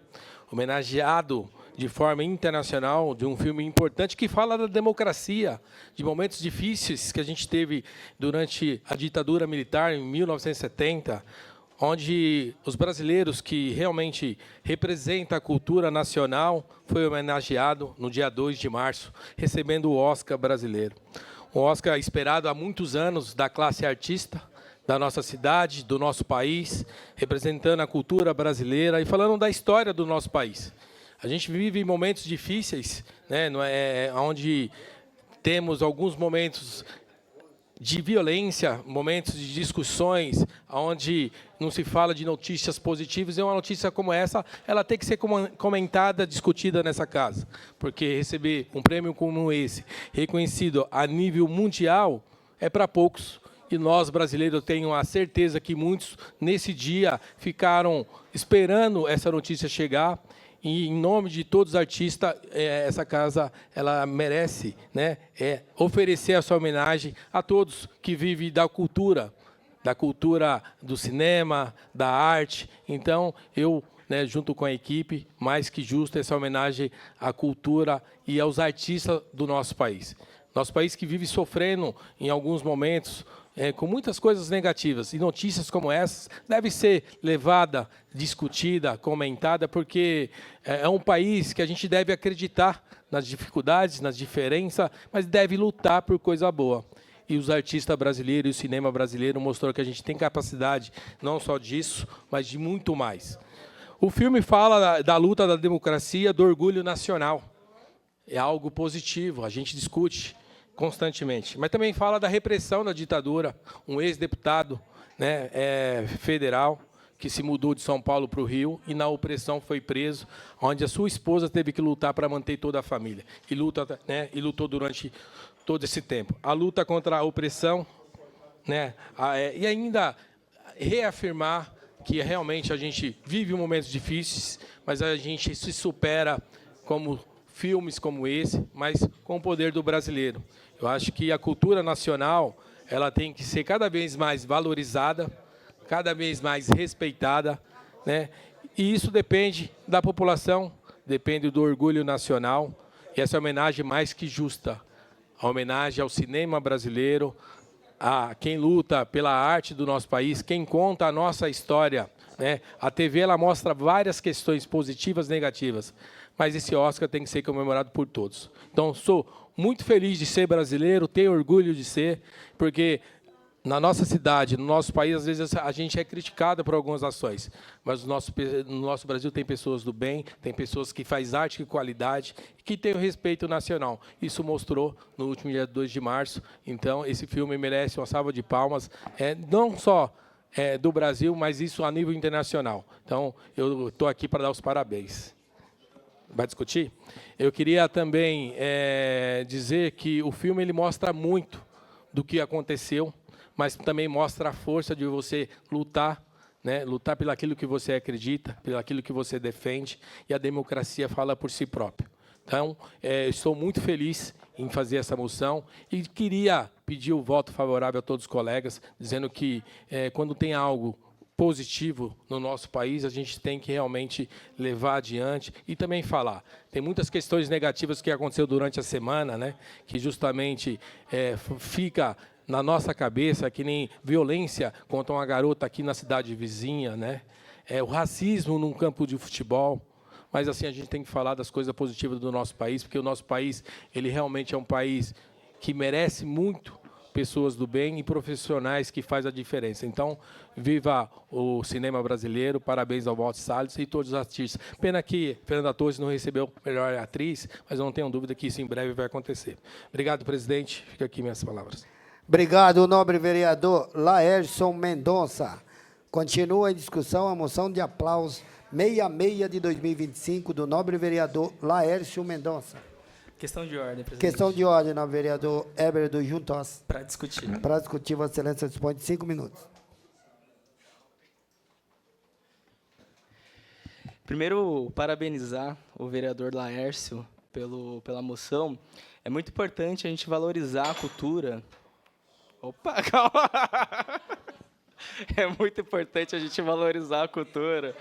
Homenageado de forma internacional de um filme importante que fala da democracia, de momentos difíceis que a gente teve durante a ditadura militar em 1970, onde os brasileiros que realmente representam a cultura nacional foi homenageado no dia 2 de março, recebendo o Oscar brasileiro. Um Oscar esperado há muitos anos da classe artista, da nossa cidade, do nosso país, representando a cultura brasileira e falando da história do nosso país. A gente vive momentos difíceis, né, onde temos alguns momentos de violência, momentos de discussões, onde não se fala de notícias positivas, e uma notícia como essa, ela tem que ser comentada, discutida nessa casa, porque receber um prêmio como esse, reconhecido a nível mundial, é para poucos, e nós, brasileiros, tenho a certeza que muitos, nesse dia, ficaram esperando essa notícia chegar, e, em nome de todos os artistas, essa casa ela merece, né, oferecer a sua homenagem a todos que vivem da cultura do cinema, da arte. Então, eu, né, junto com a equipe, mais que justo essa homenagem à cultura e aos artistas do nosso país. Nosso país que vive sofrendo, em alguns momentos, com muitas coisas negativas, e notícias como essas devem ser levada, discutida, comentada, porque é um país que a gente deve acreditar nas dificuldades, nas diferenças, mas deve lutar por coisa boa. E os artistas brasileiros e o cinema brasileiro mostrou que a gente tem capacidade, não só disso, mas de muito mais. O filme fala da luta da democracia, do orgulho nacional. É algo positivo, a gente discute constantemente, mas também fala da repressão da ditadura, um ex-deputado, né, federal, que se mudou de São Paulo para o Rio e na opressão foi preso, onde a sua esposa teve que lutar para manter toda a família, e lutou durante todo esse tempo. A luta contra a opressão, né, e ainda reafirmar que realmente a gente vive momentos difíceis, mas a gente se supera como filmes como esse, mas com o poder do brasileiro. Eu acho que a cultura nacional ela tem que ser cada vez mais valorizada, cada vez mais respeitada, né? E isso depende da população, depende do orgulho nacional. E essa é uma homenagem mais que justa, a homenagem ao cinema brasileiro, a quem luta pela arte do nosso país, quem conta a nossa história, né? A TV ela mostra várias questões positivas e negativas, mas esse Oscar tem que ser comemorado por todos. Então, sou muito feliz de ser brasileiro, tenho orgulho de ser, porque na nossa cidade, no nosso país, às vezes a gente é criticado por algumas ações, mas no nosso Brasil tem pessoas do bem, tem pessoas que fazem arte de qualidade, que têm o respeito nacional. Isso mostrou no último dia 2 de março, então esse filme merece uma salva de palmas, não só do Brasil, mas isso a nível internacional. Então, eu estou aqui para dar os parabéns. Vai discutir? Eu queria também dizer que o filme ele mostra muito do que aconteceu, mas também mostra a força de você lutar, né? Lutar pelo aquilo que você acredita, pelo aquilo que você defende, e a democracia fala por si própria. Então, estou muito feliz em fazer essa moção e queria pedir o voto favorável a todos os colegas, dizendo que quando tem algo positivo no nosso país, a gente tem que realmente levar adiante e também falar. Tem muitas questões negativas que aconteceu durante a semana, né, que justamente fica na nossa cabeça, que nem violência contra uma garota aqui na cidade vizinha, né? O racismo num campo de futebol. Mas assim, a gente tem que falar das coisas positivas do nosso país, porque o nosso país, ele realmente é um país que merece muito pessoas do bem e profissionais que fazem a diferença. Então, viva o cinema brasileiro, parabéns ao Walter Salles e todos os artistas. Pena que Fernanda Torres não recebeu melhor atriz, mas eu não tenho dúvida que isso em breve vai acontecer. Obrigado, presidente. Fica aqui minhas palavras. Obrigado, nobre vereador Laércio Mendonça. Continua em discussão a moção de aplauso 66 de 2025 do nobre vereador Laércio Mendonça. Questão de ordem, presidente. Questão de ordem, nobre vereador Heber do Juntos. Para discutir. Para discutir, Vossa Excelência dispõe de 5 minutos. Primeiro, parabenizar o vereador Laércio pela moção. É muito importante a gente valorizar a cultura. Opa, calma! É muito importante a gente valorizar a cultura.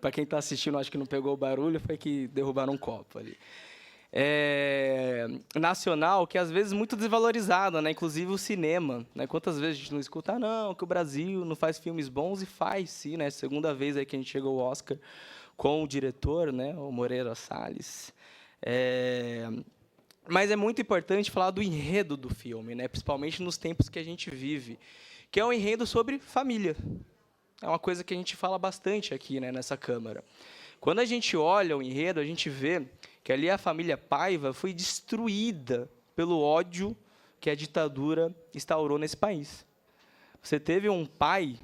Para quem está assistindo, acho que não pegou o barulho, foi que derrubaram um copo ali. Nacional, que às vezes é muito desvalorizada, né? Inclusive o cinema. Né? Quantas vezes a gente não escuta, não, que o Brasil não faz filmes bons, e faz, sim. Né? Segunda vez aí que a gente chegou ao Oscar com o diretor, né? O Moreira Salles. Mas é muito importante falar do enredo do filme, né? Principalmente nos tempos que a gente vive, que é um enredo sobre família. É uma coisa que a gente fala bastante aqui, né, nessa Câmara. Quando a gente olha o enredo, a gente vê que ali a família Paiva foi destruída pelo ódio que a ditadura instaurou nesse país. Você teve um pai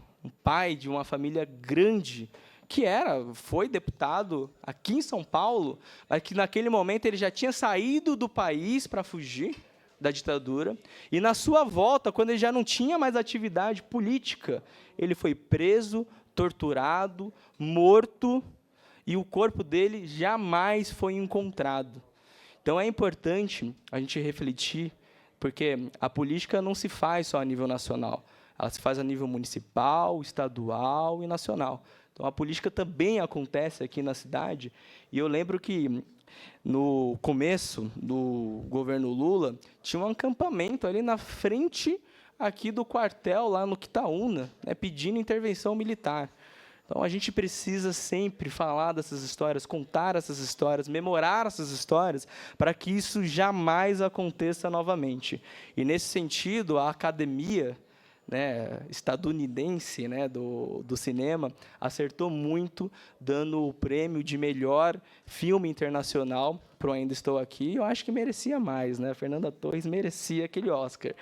de uma família grande, que foi deputado aqui em São Paulo, mas que naquele momento ele já tinha saído do país para fugir da ditadura, e na sua volta, quando ele já não tinha mais atividade política, ele foi preso, torturado, morto, e o corpo dele jamais foi encontrado. Então é importante a gente refletir, porque a política não se faz só a nível nacional, ela se faz a nível municipal, estadual e nacional. Então a política também acontece aqui na cidade, e eu lembro que no começo do governo Lula, tinha um acampamento ali na frente aqui do quartel, lá no Quitaúna, né, pedindo intervenção militar. Então, a gente precisa sempre falar dessas histórias, contar essas histórias, memorar essas histórias, para que isso jamais aconteça novamente. E, nesse sentido, a academia, né, estadunidense, né, do cinema, acertou muito, dando o prêmio de melhor filme internacional para o Ainda Estou Aqui. Eu acho que merecia mais, né? A Fernanda Torres merecia aquele Oscar.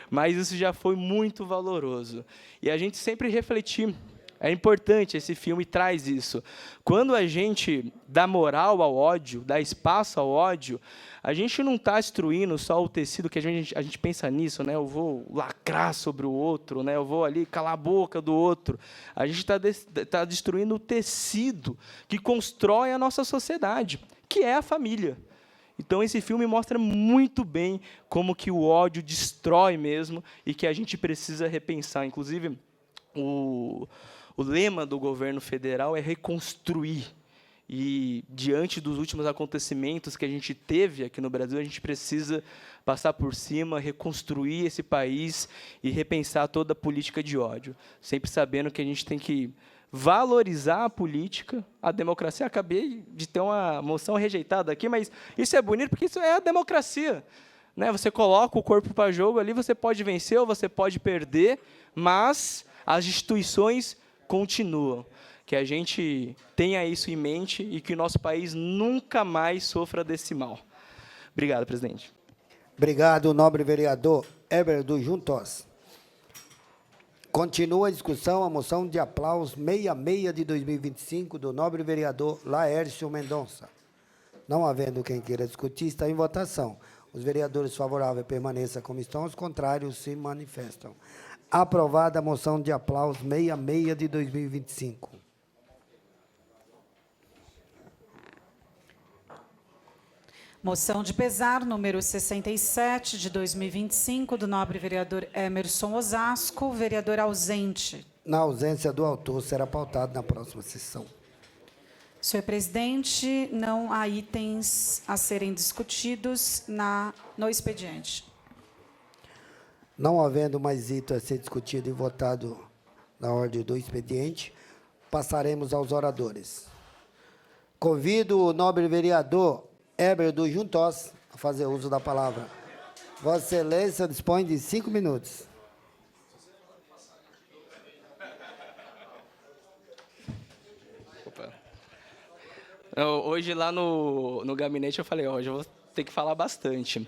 Mas isso já foi muito valoroso. E a gente sempre refletir. É importante, esse filme traz isso. Quando a gente dá moral ao ódio, dá espaço ao ódio, a gente não está destruindo só o tecido, que a gente pensa nisso, né? Eu vou lacrar sobre o outro, né? Eu vou ali calar a boca do outro. A gente está destruindo o tecido que constrói a nossa sociedade, que é a família. Então, esse filme mostra muito bem como que o ódio destrói mesmo e que a gente precisa repensar. Inclusive, o lema do governo federal é reconstruir. E, diante dos últimos acontecimentos que a gente teve aqui no Brasil, a gente precisa passar por cima, reconstruir esse país e repensar toda a política de ódio, sempre sabendo que a gente tem que valorizar a política, a democracia. Acabei de ter uma moção rejeitada aqui, mas isso é bonito porque isso é a democracia. Né? Você coloca o corpo para jogo ali, você pode vencer ou você pode perder, mas as instituições continuam. Que a gente tenha isso em mente e que o nosso país nunca mais sofra desse mal. Obrigado, presidente. Obrigado, nobre vereador Heber do Juntos. Continua a discussão a moção de aplauso 66 de 2025 do nobre vereador Laércio Mendonça. Não havendo quem queira discutir, está em votação. Os vereadores favoráveis permaneçam como estão, os contrários se manifestam. Aprovada a moção de aplauso 66 de 2025. Moção de pesar, número 67, de 2025, do nobre vereador Emerson Osasco, vereador ausente. Na ausência do autor, será pautado na próxima sessão. Senhor presidente, não há itens a serem discutidos no expediente. Não havendo mais item a ser discutido e votado na ordem do expediente, passaremos aos oradores. Convido o nobre vereador Heber do Juntós a fazer uso da palavra. Vossa Excelência dispõe de 5 minutos. Hoje, lá no gabinete, eu falei, hoje eu vou ter que falar bastante.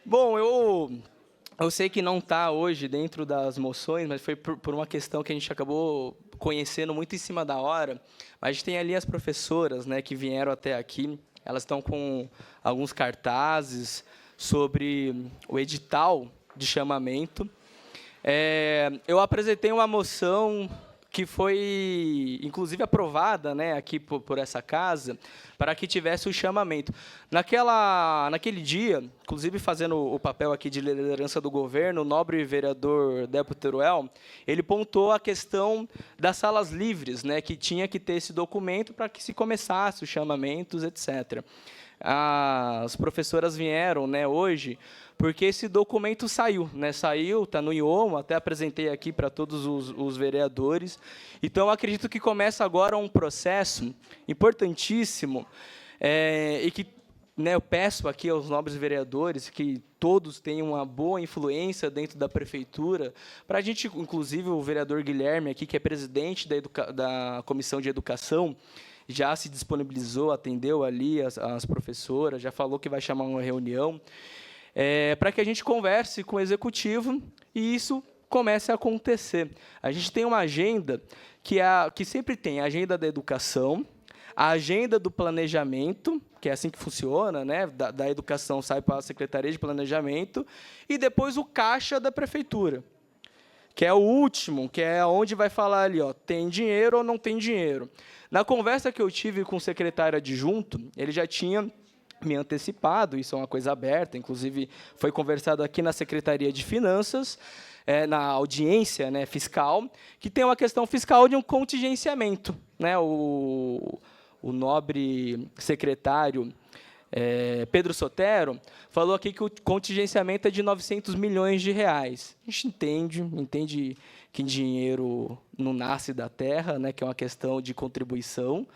Bom, eu sei que não está hoje dentro das moções, mas foi por uma questão que a gente acabou conhecendo muito em cima da hora. Mas a gente tem ali as professoras, né, que vieram até aqui. Elas estão com alguns cartazes sobre o edital de chamamento. Eu apresentei uma moção que foi, inclusive, aprovada, né, aqui por essa casa, para que tivesse o chamamento. Naquele dia, inclusive fazendo o papel aqui de liderança do governo, o nobre vereador Débora Teruel, ele pontou a questão das salas livres, né, que tinha que ter esse documento para que se começasse os chamamentos, etc. As professoras vieram, né, hoje, porque esse documento saiu, está no IOMA, até apresentei aqui para todos os vereadores. Então, acredito que começa agora um processo importantíssimo e que, né, eu peço aqui aos nobres vereadores que todos tenham uma boa influência dentro da prefeitura, para a gente, inclusive o vereador Guilherme, aqui, que é presidente da Comissão de Educação, já se disponibilizou, atendeu ali as professoras, já falou que vai chamar uma reunião, para que a gente converse com o Executivo e isso comece a acontecer. A gente tem uma agenda que sempre tem a agenda da educação, a agenda do planejamento, que é assim que funciona, né? Da educação sai para a Secretaria de Planejamento, e depois o caixa da prefeitura, que é o último, que é onde vai falar ali, ó, tem dinheiro ou não tem dinheiro. Na conversa que eu tive com o secretário adjunto, ele já tinha me antecipado, isso é uma coisa aberta, inclusive foi conversado aqui na Secretaria de Finanças, na audiência, né, fiscal, que tem uma questão fiscal de um contingenciamento, né? O nobre secretário Pedro Sotero falou aqui que o contingenciamento é de 900 milhões de reais. A gente entende que dinheiro não nasce da terra, né, que é uma questão de contribuição.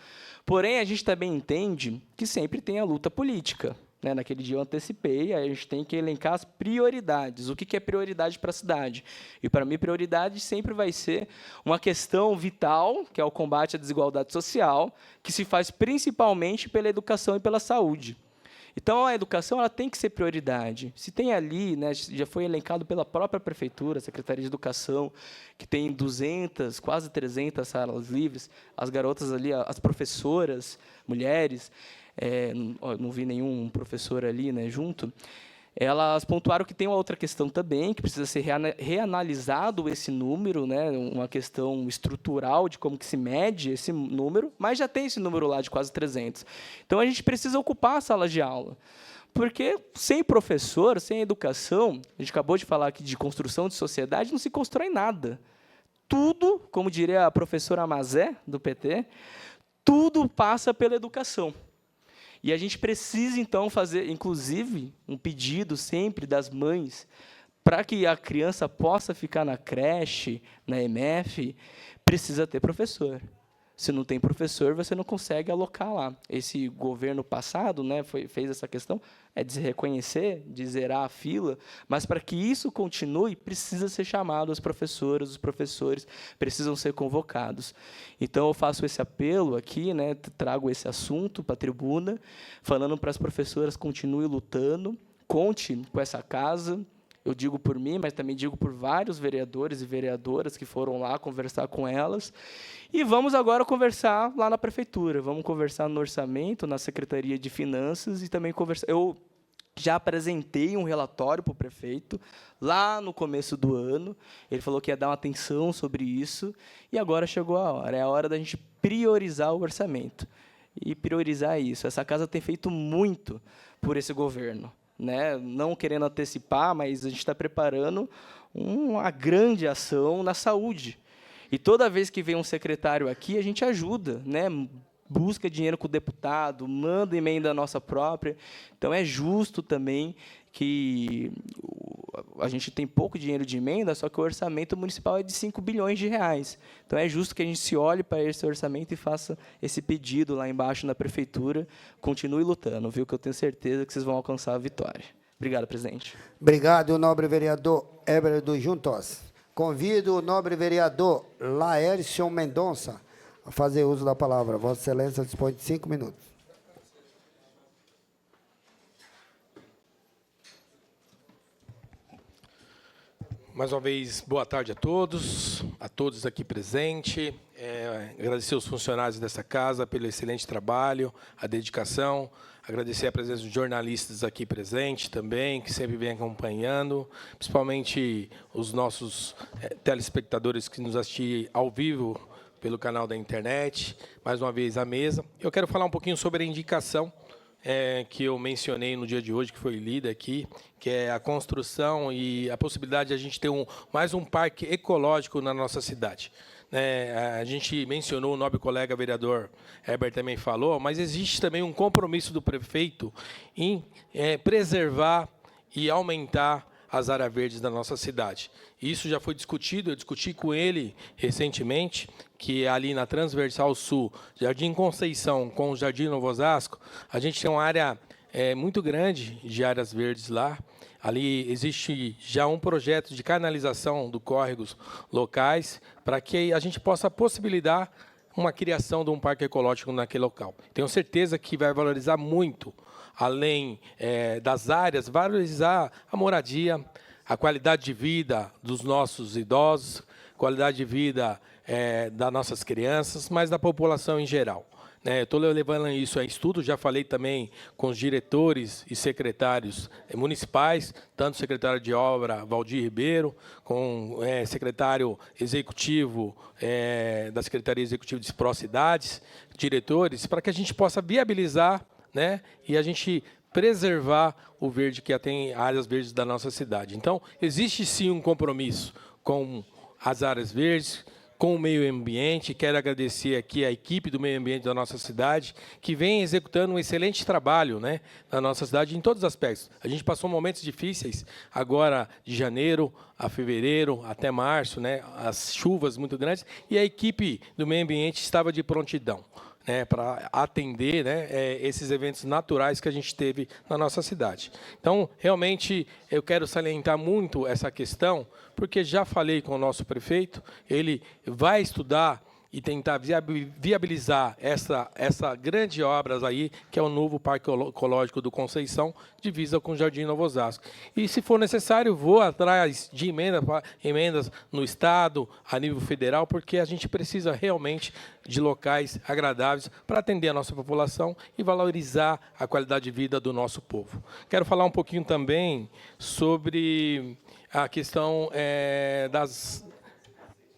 Porém, a gente também entende que sempre tem a luta política, né? Naquele dia eu antecipei, a gente tem que elencar as prioridades. O que é prioridade para a cidade? E, para mim, prioridade sempre vai ser uma questão vital, que é o combate à desigualdade social, que se faz principalmente pela educação e pela saúde. Então, a educação ela tem que ser prioridade. Se tem ali, né, já foi elencado pela própria prefeitura, a Secretaria de Educação, que tem 200, quase 300 salas livres, as garotas ali, as professoras, mulheres, não vi nenhum professor ali, né, junto, elas pontuaram que tem uma outra questão também, que precisa ser reanalisado esse número, né, uma questão estrutural de como que se mede esse número, mas já tem esse número lá de quase 300. Então, a gente precisa ocupar a sala de aula, porque sem professor, sem educação, a gente acabou de falar aqui de construção de sociedade, não se constrói nada. Tudo, como diria a professora Mazé, do PT, tudo passa pela educação. E a gente precisa, então, fazer, inclusive, um pedido sempre das mães para que a criança possa ficar na creche, na EMF, precisa ter professor. Se não tem professor, você não consegue alocar lá. Esse governo passado, né, fez essa questão, de reconhecer, de zerar a fila, mas para que isso continue, precisa ser chamado as professoras, os professores precisam ser convocados. Então, eu faço esse apelo aqui, né, trago esse assunto para a tribuna, falando para as professoras continuem lutando, conte com essa casa. Eu digo por mim, mas também digo por vários vereadores e vereadoras que foram lá conversar com elas. E vamos agora conversar lá na prefeitura. Vamos conversar no orçamento, na Secretaria de Finanças e também conversar. Eu já apresentei um relatório para o prefeito lá no começo do ano. Ele falou que ia dar uma atenção sobre isso. E agora chegou a hora. É a hora da gente priorizar o orçamento. E priorizar isso. Essa casa tem feito muito por esse governo, né? Não querendo antecipar, mas a gente está preparando uma grande ação na saúde. E toda vez que vem um secretário aqui, a gente ajuda, né? busca dinheiro com o deputado, manda emenda nossa própria. Então, é justo também que a gente tem pouco dinheiro de emenda, só que o orçamento municipal é de 5 bilhões de reais. Então, é justo que a gente se olhe para esse orçamento e faça esse pedido lá embaixo na prefeitura. Continue lutando, viu, que eu tenho certeza que vocês vão alcançar a vitória. Obrigado, presidente. Obrigado, nobre vereador Heber dos Juntos. Convido o nobre vereador Laércio Mendonça a fazer uso da palavra. Vossa Excelência dispõe de 5 minutos. Mais uma vez, boa tarde a todos aqui presentes. Agradecer aos funcionários dessa casa pelo excelente trabalho, a dedicação. Agradecer a presença dos jornalistas aqui presentes também, que sempre vêm acompanhando, principalmente os nossos telespectadores que nos assistem ao vivo pelo canal da internet. Mais uma vez, à mesa. Eu quero falar um pouquinho sobre a indicação que eu mencionei no dia de hoje, que foi lida aqui, que é a construção e a possibilidade de a gente ter mais um parque ecológico na nossa cidade. A gente mencionou, o nobre colega vereador Heber também falou, mas existe também um compromisso do prefeito em preservar e aumentar as áreas verdes da nossa cidade. Isso já foi discutido, eu discuti com ele recentemente, que ali na Transversal Sul, Jardim Conceição com o Jardim Novo Osasco, a gente tem uma área muito grande de áreas verdes lá. Ali existe já um projeto de canalização dos córregos locais para que a gente possa possibilitar uma criação de um parque ecológico naquele local. Tenho certeza que vai valorizar muito, além das áreas, valorizar a moradia, a qualidade de vida dos nossos idosos, qualidade de vida das nossas crianças, mas da população em geral. Estou levando isso a estudo, já falei também com os diretores e secretários municipais, tanto o secretário de obra, Valdir Ribeiro, com o secretário executivo da Secretaria Executiva de Procidades, diretores, para que a gente possa viabilizar, e a gente preservar o verde, que tem áreas verdes da nossa cidade. Então, existe sim um compromisso com as áreas verdes, com o meio ambiente. Quero agradecer aqui a equipe do meio ambiente da nossa cidade, que vem executando um excelente trabalho na nossa cidade em todos os aspectos. A gente passou momentos difíceis, agora de janeiro a fevereiro, até março, as chuvas muito grandes, e a equipe do meio ambiente estava de prontidão, para atender esses eventos naturais que a gente teve na nossa cidade. Então, realmente, eu quero salientar muito essa questão, porque já falei com o nosso prefeito, ele vai estudar e tentar viabilizar essa grande obra aí, que é o novo Parque Ecológico do Conceição, divisa com o Jardim Novo Osasco. E, se for necessário, vou atrás de emendas no Estado, a nível federal, porque a gente precisa realmente de locais agradáveis para atender a nossa população e valorizar a qualidade de vida do nosso povo. Quero falar um pouquinho também sobre a questão das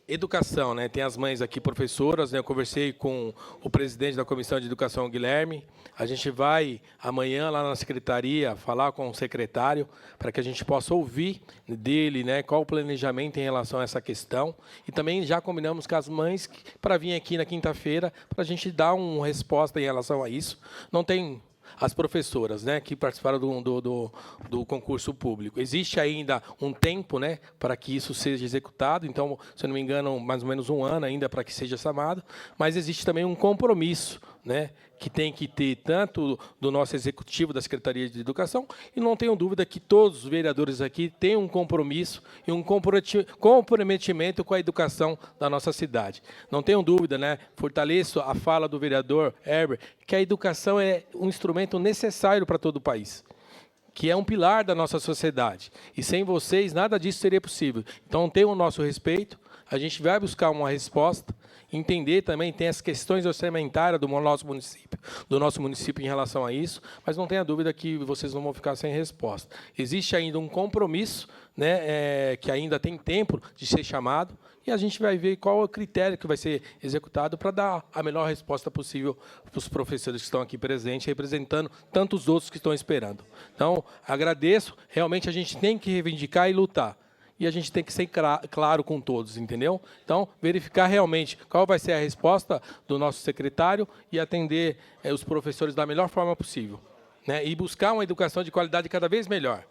educação, tem as mães aqui professoras, eu conversei com o presidente da Comissão de Educação, Guilherme. A gente vai amanhã lá na secretaria falar com o secretário para que a gente possa ouvir dele, qual o planejamento em relação a essa questão. E também já combinamos com as mães para vir aqui na quinta-feira para a gente dar uma resposta em relação a isso. Não tem as professoras, que participaram do concurso público. Existe ainda um tempo, para que isso seja executado. Então, se eu não me engano, mais ou menos um ano ainda para que seja chamado. Mas existe também um compromisso, que tem que ter tanto do nosso executivo da Secretaria de Educação, e não tenho dúvida que todos os vereadores aqui têm um compromisso e um comprometimento com a educação da nossa cidade. Não tenho dúvida, fortaleço a fala do vereador Heber, que a educação é um instrumento necessário para todo o país, que é um pilar da nossa sociedade. E sem vocês, nada disso seria possível. Então, tenham o nosso respeito, a gente vai buscar uma resposta, entender também, tem as questões orçamentárias do nosso município em relação a isso, mas não tenha dúvida que vocês não vão ficar sem resposta. Existe ainda um compromisso, que ainda tem tempo de ser chamado, e a gente vai ver qual é o critério que vai ser executado para dar a melhor resposta possível para os professores que estão aqui presentes, representando tantos outros que estão esperando. Então, agradeço, realmente a gente tem que reivindicar e lutar. e a gente tem que ser claro com todos, entendeu? Então, verificar realmente qual vai ser a resposta do nosso secretário e atender os professores da melhor forma possível, né? E buscar uma educação de qualidade cada vez melhor.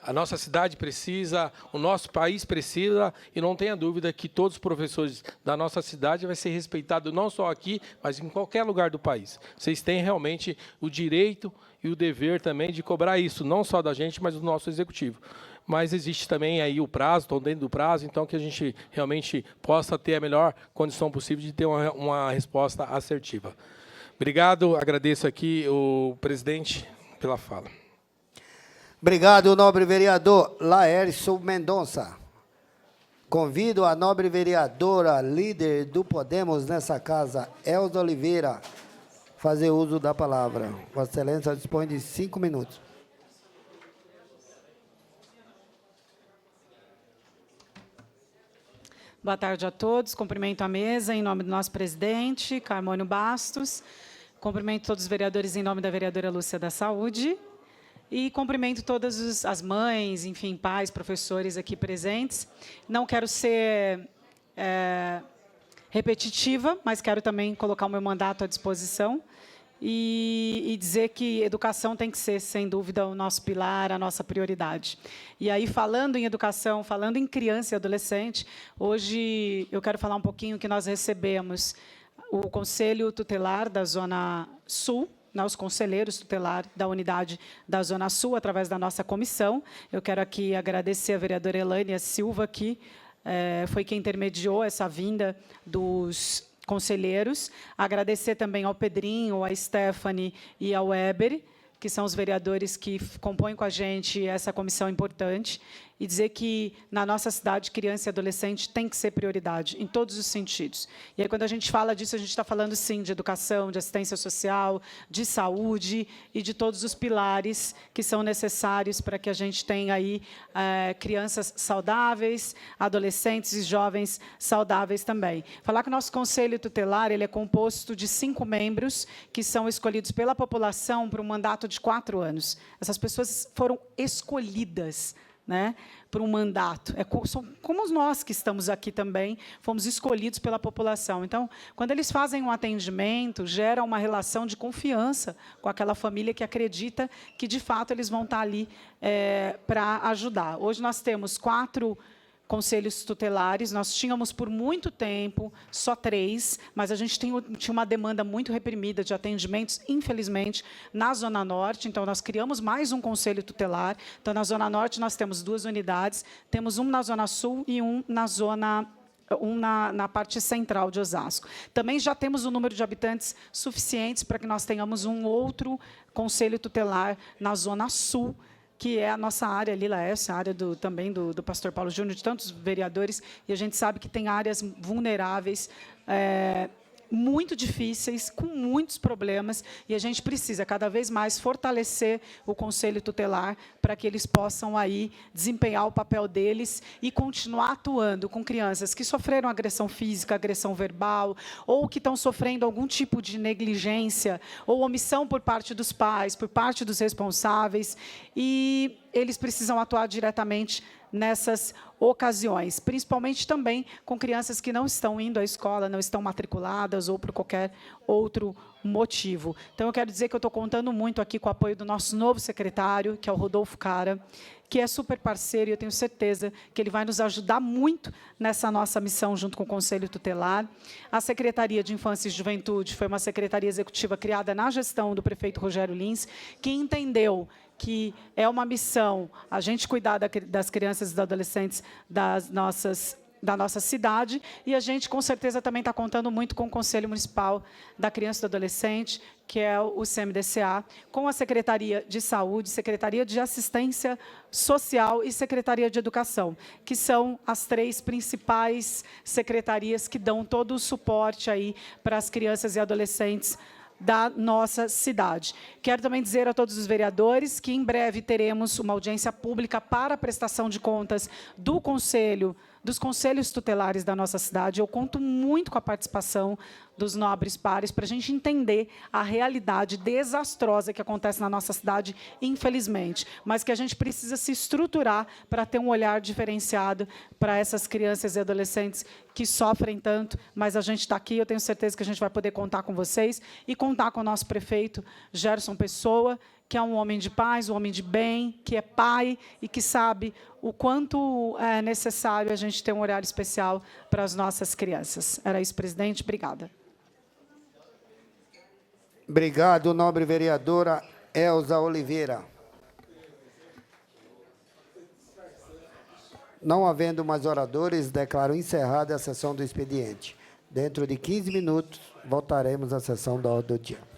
A nossa cidade precisa, o nosso país precisa, e não tenha dúvida que todos os professores da nossa cidade vai ser respeitado não só aqui, mas em qualquer lugar do país. Vocês têm realmente o direito e o dever também de cobrar isso, não só da gente, mas do nosso executivo. Mas existe também aí o prazo, estão dentro do prazo, então que a gente realmente possa ter a melhor condição possível de ter uma resposta assertiva. Obrigado, agradeço aqui o presidente pela fala. Obrigado, nobre vereador Laércio Mendonça. Convido a nobre vereadora, líder do Podemos nessa casa, Elza Oliveira, a fazer uso da palavra. Vossa Excelência dispõe de 5 minutos. Boa tarde a todos. Cumprimento a mesa em nome do nosso presidente, Carmônio Bastos. Cumprimento todos os vereadores em nome da vereadora Lúcia da Saúde. E cumprimento todas as mães, enfim, pais, professores aqui presentes. Não quero ser repetitiva, mas quero também colocar o meu mandato à disposição e dizer que educação tem que ser, sem dúvida, o nosso pilar, a nossa prioridade. E aí, falando em educação, falando em criança e adolescente, hoje eu quero falar um pouquinho que nós recebemos o Conselho Tutelar da Zona Sul, os conselheiros tutelar da unidade da Zona Sul, através da nossa comissão. Eu quero aqui agradecer a vereadora Elânia Silva, que foi quem intermediou essa vinda dos conselheiros. Agradecer também ao Pedrinho, à Stephanie e ao Weber, que são os vereadores que compõem com a gente essa comissão importante, e dizer que, na nossa cidade, criança e adolescente tem que ser prioridade, em todos os sentidos. E aí, quando a gente fala disso, a gente está falando, sim, de educação, de assistência social, de saúde e de todos os pilares que são necessários para que a gente tenha aí crianças saudáveis, adolescentes e jovens saudáveis também. Falar que o nosso Conselho Tutelar ele é composto de 5 membros que são escolhidos pela população para um mandato de 4 anos. Essas pessoas foram escolhidas, né, por um mandato. São como nós que estamos aqui também, fomos escolhidos pela população. Então, quando eles fazem um atendimento, gera uma relação de confiança com aquela família que acredita que, de fato, eles vão estar ali para ajudar. Hoje nós temos 4 conselhos tutelares, nós tínhamos por muito tempo só 3, mas a gente tinha uma demanda muito reprimida de atendimentos, infelizmente, na Zona Norte, então nós criamos mais um conselho tutelar. Então, na Zona Norte, nós temos 2 unidades, temos um na Zona Sul e um na parte central de Osasco. Também já temos um número de habitantes suficientes para que nós tenhamos um outro conselho tutelar na Zona Sul, que é a nossa área ali, essa área também do pastor Paulo Júnior, de tantos vereadores, e a gente sabe que tem áreas vulneráveis, muito difíceis, com muitos problemas, e a gente precisa cada vez mais fortalecer o Conselho Tutelar para que eles possam aí desempenhar o papel deles e continuar atuando com crianças que sofreram agressão física, agressão verbal, ou que estão sofrendo algum tipo de negligência ou omissão por parte dos pais, por parte dos responsáveis, e eles precisam atuar diretamente nessas ocasiões, principalmente também com crianças que não estão indo à escola, não estão matriculadas ou por qualquer outro motivo. Então, eu quero dizer que eu estou contando muito aqui com o apoio do nosso novo secretário, que é o Rodolfo Cara, que é super parceiro, e eu tenho certeza que ele vai nos ajudar muito nessa nossa missão junto com o Conselho Tutelar. A Secretaria de Infância e Juventude foi uma secretaria executiva criada na gestão do prefeito Rogério Lins, que entendeu que é uma missão a gente cuidar das crianças e dos adolescentes da nossa cidade, e a gente, com certeza, também está contando muito com o Conselho Municipal da Criança e do Adolescente, que é o CMDCA, com a Secretaria de Saúde, Secretaria de Assistência Social e Secretaria de Educação, que são as 3 principais secretarias que dão todo o suporte aí para as crianças e adolescentes da nossa cidade. Quero também dizer a todos os vereadores que, em breve, teremos uma audiência pública para a prestação de contas do Conselho dos conselhos tutelares da nossa cidade. Eu conto muito com a participação dos nobres pares para a gente entender a realidade desastrosa que acontece na nossa cidade, infelizmente, mas que a gente precisa se estruturar para ter um olhar diferenciado para essas crianças e adolescentes que sofrem tanto, mas a gente está aqui, eu tenho certeza que a gente vai poder contar com vocês e contar com o nosso prefeito, Gerson Pessoa, que é um homem de paz, um homem de bem, que é pai e que sabe o quanto é necessário a gente ter um olhar especial para as nossas crianças. Era isso, presidente. Obrigada. Obrigado, nobre vereadora Elza Oliveira. Não havendo mais oradores, declaro encerrada a sessão do expediente. Dentro de 15 minutos, voltaremos à sessão da ordem do dia.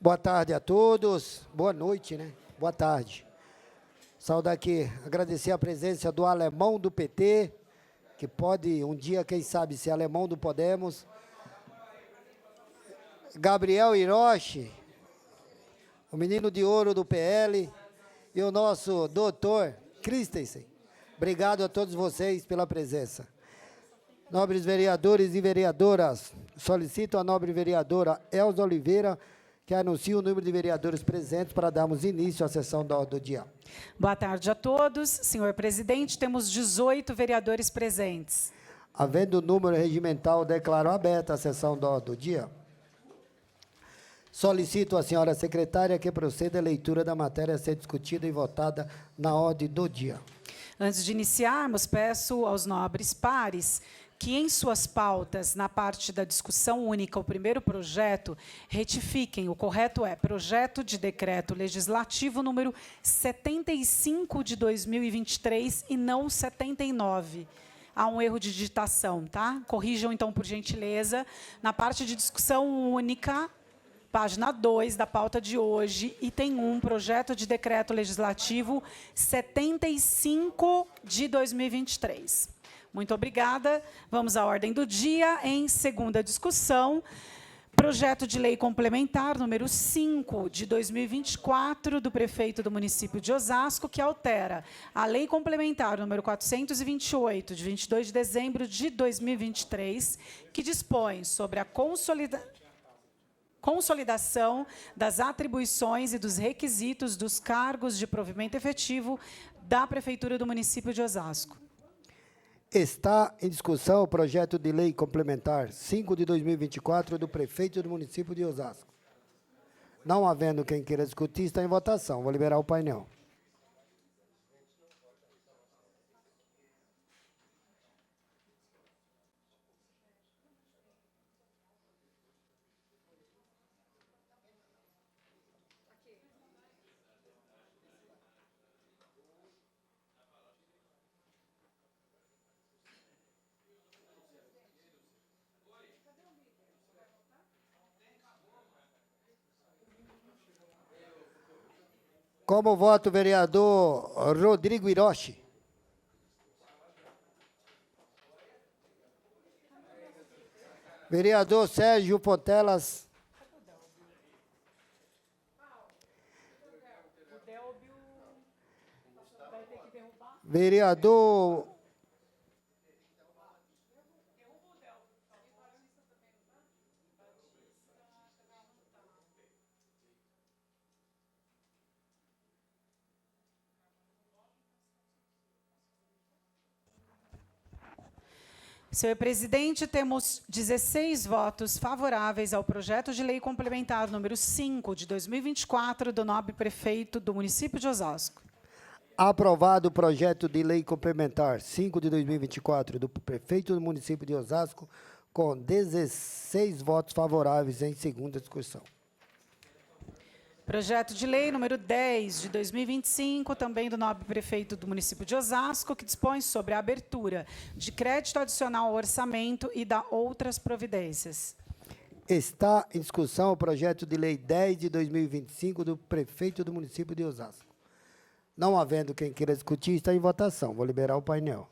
Boa tarde a todos. Boa noite, né? Boa tarde. Saudar aqui, agradecer a presença do alemão do PT, que pode um dia, quem sabe, ser alemão do Podemos. Gabriel Hiroshi, o menino de ouro do PL, e o nosso doutor Christensen. Obrigado a todos vocês pela presença. Nobres vereadores e vereadoras, solicito a nobre vereadora Elza Oliveira que anuncie o número de vereadores presentes para darmos início à sessão da ordem do dia. Boa tarde a todos. Senhor presidente, temos 18 vereadores presentes. Havendo o número regimental, declaro aberta a sessão da ordem do dia. Solicito à senhora secretária que proceda a leitura da matéria a ser discutida e votada na ordem do dia. Antes de iniciarmos, peço aos nobres pares que em suas pautas, na parte da discussão única, o primeiro projeto, retifiquem, o correto é projeto de decreto legislativo número 75 de 2023 e não 79. Há um erro de digitação, tá? Corrijam, então, por gentileza. Na parte de discussão única, página 2 da pauta de hoje, item 1, projeto de decreto legislativo 75 de 2023. Muito obrigada. Vamos à ordem do dia. Em segunda discussão, projeto de lei complementar número 5 de 2024 do prefeito do município de Osasco, que altera a lei complementar número 428 de 22 de dezembro de 2023, que dispõe sobre a consolidação das atribuições e dos requisitos dos cargos de provimento efetivo da prefeitura do município de Osasco. Está em discussão o projeto de lei complementar 5 de 2024 do prefeito do município de Osasco. Não havendo quem queira discutir, está em votação. Vou liberar o painel. Como voto o vereador Rodrigo Hiroshi. Vereador Sérgio Pontelas. Vereador Senhor presidente, temos 16 votos favoráveis ao projeto de lei complementar número 5 de 2024 do nobre prefeito do município de Osasco. Aprovado o projeto de lei complementar 5 de 2024 do prefeito do município de Osasco, com 16 votos favoráveis em segunda discussão. Projeto de lei número 10 de 2025, também do nobre prefeito do município de Osasco, que dispõe sobre a abertura de crédito adicional ao orçamento e da outras providências. Está em discussão o projeto de lei 10 de 2025 do prefeito do município de Osasco. Não havendo quem queira discutir, está em votação. Vou liberar o painel.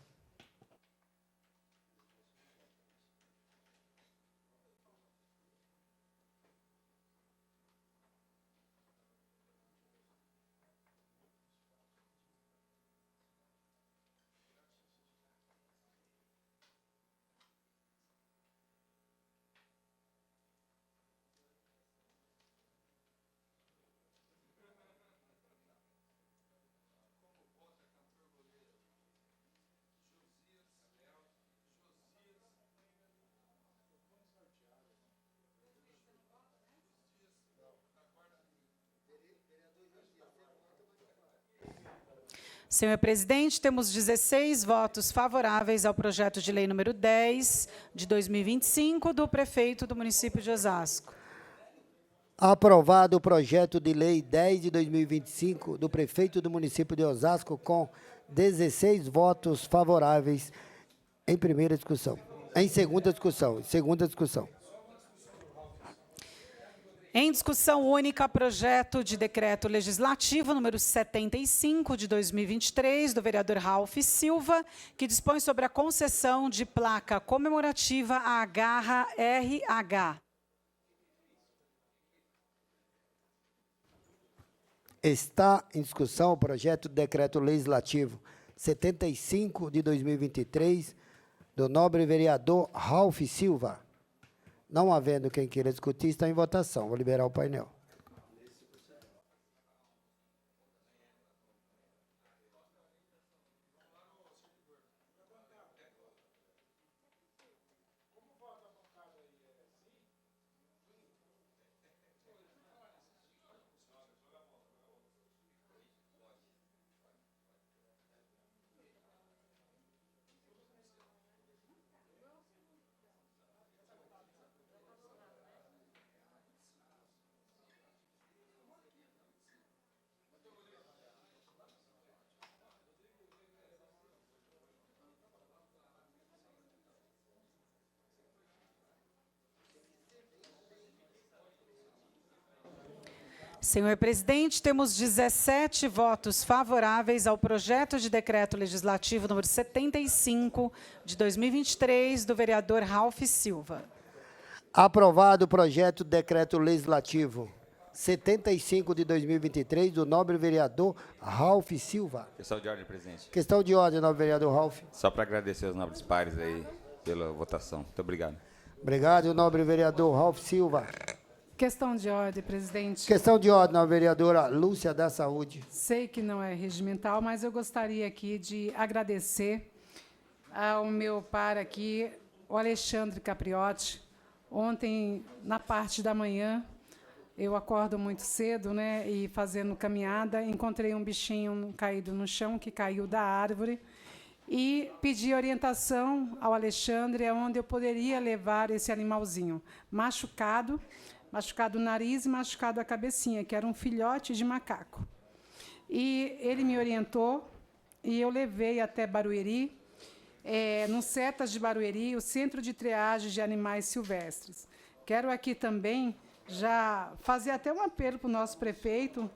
Senhor presidente, temos 16 votos favoráveis ao projeto de lei número 10 de 2025 do prefeito do município de Osasco. Aprovado o projeto de lei 10 de 2025 do prefeito do município de Osasco com 16 votos favoráveis em primeira discussão. Em segunda discussão. Em discussão única, projeto de decreto legislativo número 75 de 2023, do vereador Ralph Silva, que dispõe sobre a concessão de placa comemorativa à Garra RH. Está em discussão o projeto de decreto legislativo 75 de 2023, do nobre vereador Ralph Silva. Não havendo quem queira discutir, está em votação. Vou liberar o painel. Senhor presidente, temos 17 votos favoráveis ao projeto de decreto legislativo número 75 de 2023, do vereador Ralph Silva. Aprovado o projeto de decreto legislativo 75 de 2023, do nobre vereador Ralph Silva. Questão de ordem, presidente. Questão de ordem, nobre vereador Ralph. Só para agradecer aos nobres pares aí pela votação. Muito obrigado. Obrigado, nobre vereador Ralph Silva. Questão de ordem, presidente. Questão de ordem, nobre vereadora Lúcia da Saúde. Sei que não é regimental, mas eu gostaria aqui de agradecer ao meu par aqui, o Alexandre Capriotti. Ontem, na parte da manhã, eu acordo muito cedo, né, e fazendo caminhada, encontrei um bichinho caído no chão, que caiu da árvore, e pedi orientação ao Alexandre aonde eu poderia levar esse animalzinho machucado o nariz e machucado a cabecinha, que era um filhote de macaco. E ele me orientou e eu levei até Barueri, no CETAS de Barueri, o Centro de Triagem de Animais Silvestres. Quero aqui também já fazer até um apelo para o nosso prefeito,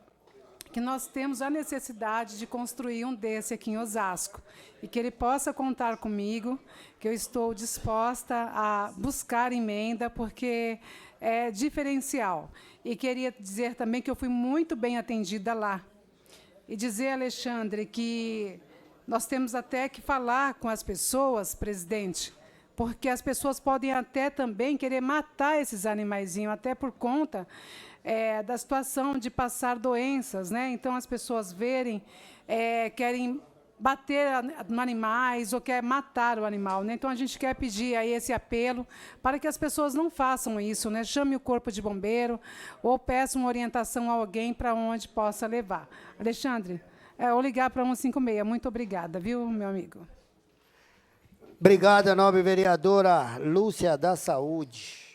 que nós temos a necessidade de construir um desse aqui em Osasco, e que ele possa contar comigo, que eu estou disposta a buscar emenda, porque é diferencial. E queria dizer também que eu fui muito bem atendida lá. E dizer, Alexandre, que nós temos até que falar com as pessoas, presidente, porque as pessoas podem até também querer matar esses animaizinhos, até por conta da situação de passar doenças, né? Então, as pessoas querem bater no animais ou quer matar o animal, né? Então, a gente quer pedir aí esse apelo para que as pessoas não façam isso, né? Chame o corpo de bombeiro ou peça uma orientação a alguém para onde possa levar. Alexandre, ou ligar para 156. Muito obrigada, viu, meu amigo? Obrigada, nobre vereadora Lúcia da Saúde.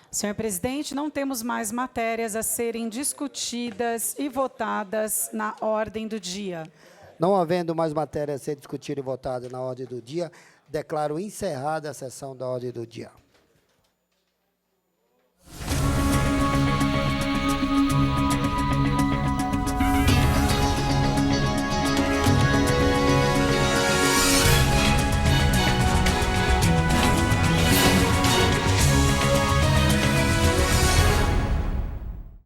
Senhor presidente, não temos mais matérias a serem discutidas e votadas na ordem do dia. Não havendo mais matérias a ser discutida e votada na ordem do dia, declaro encerrada a sessão da ordem do dia.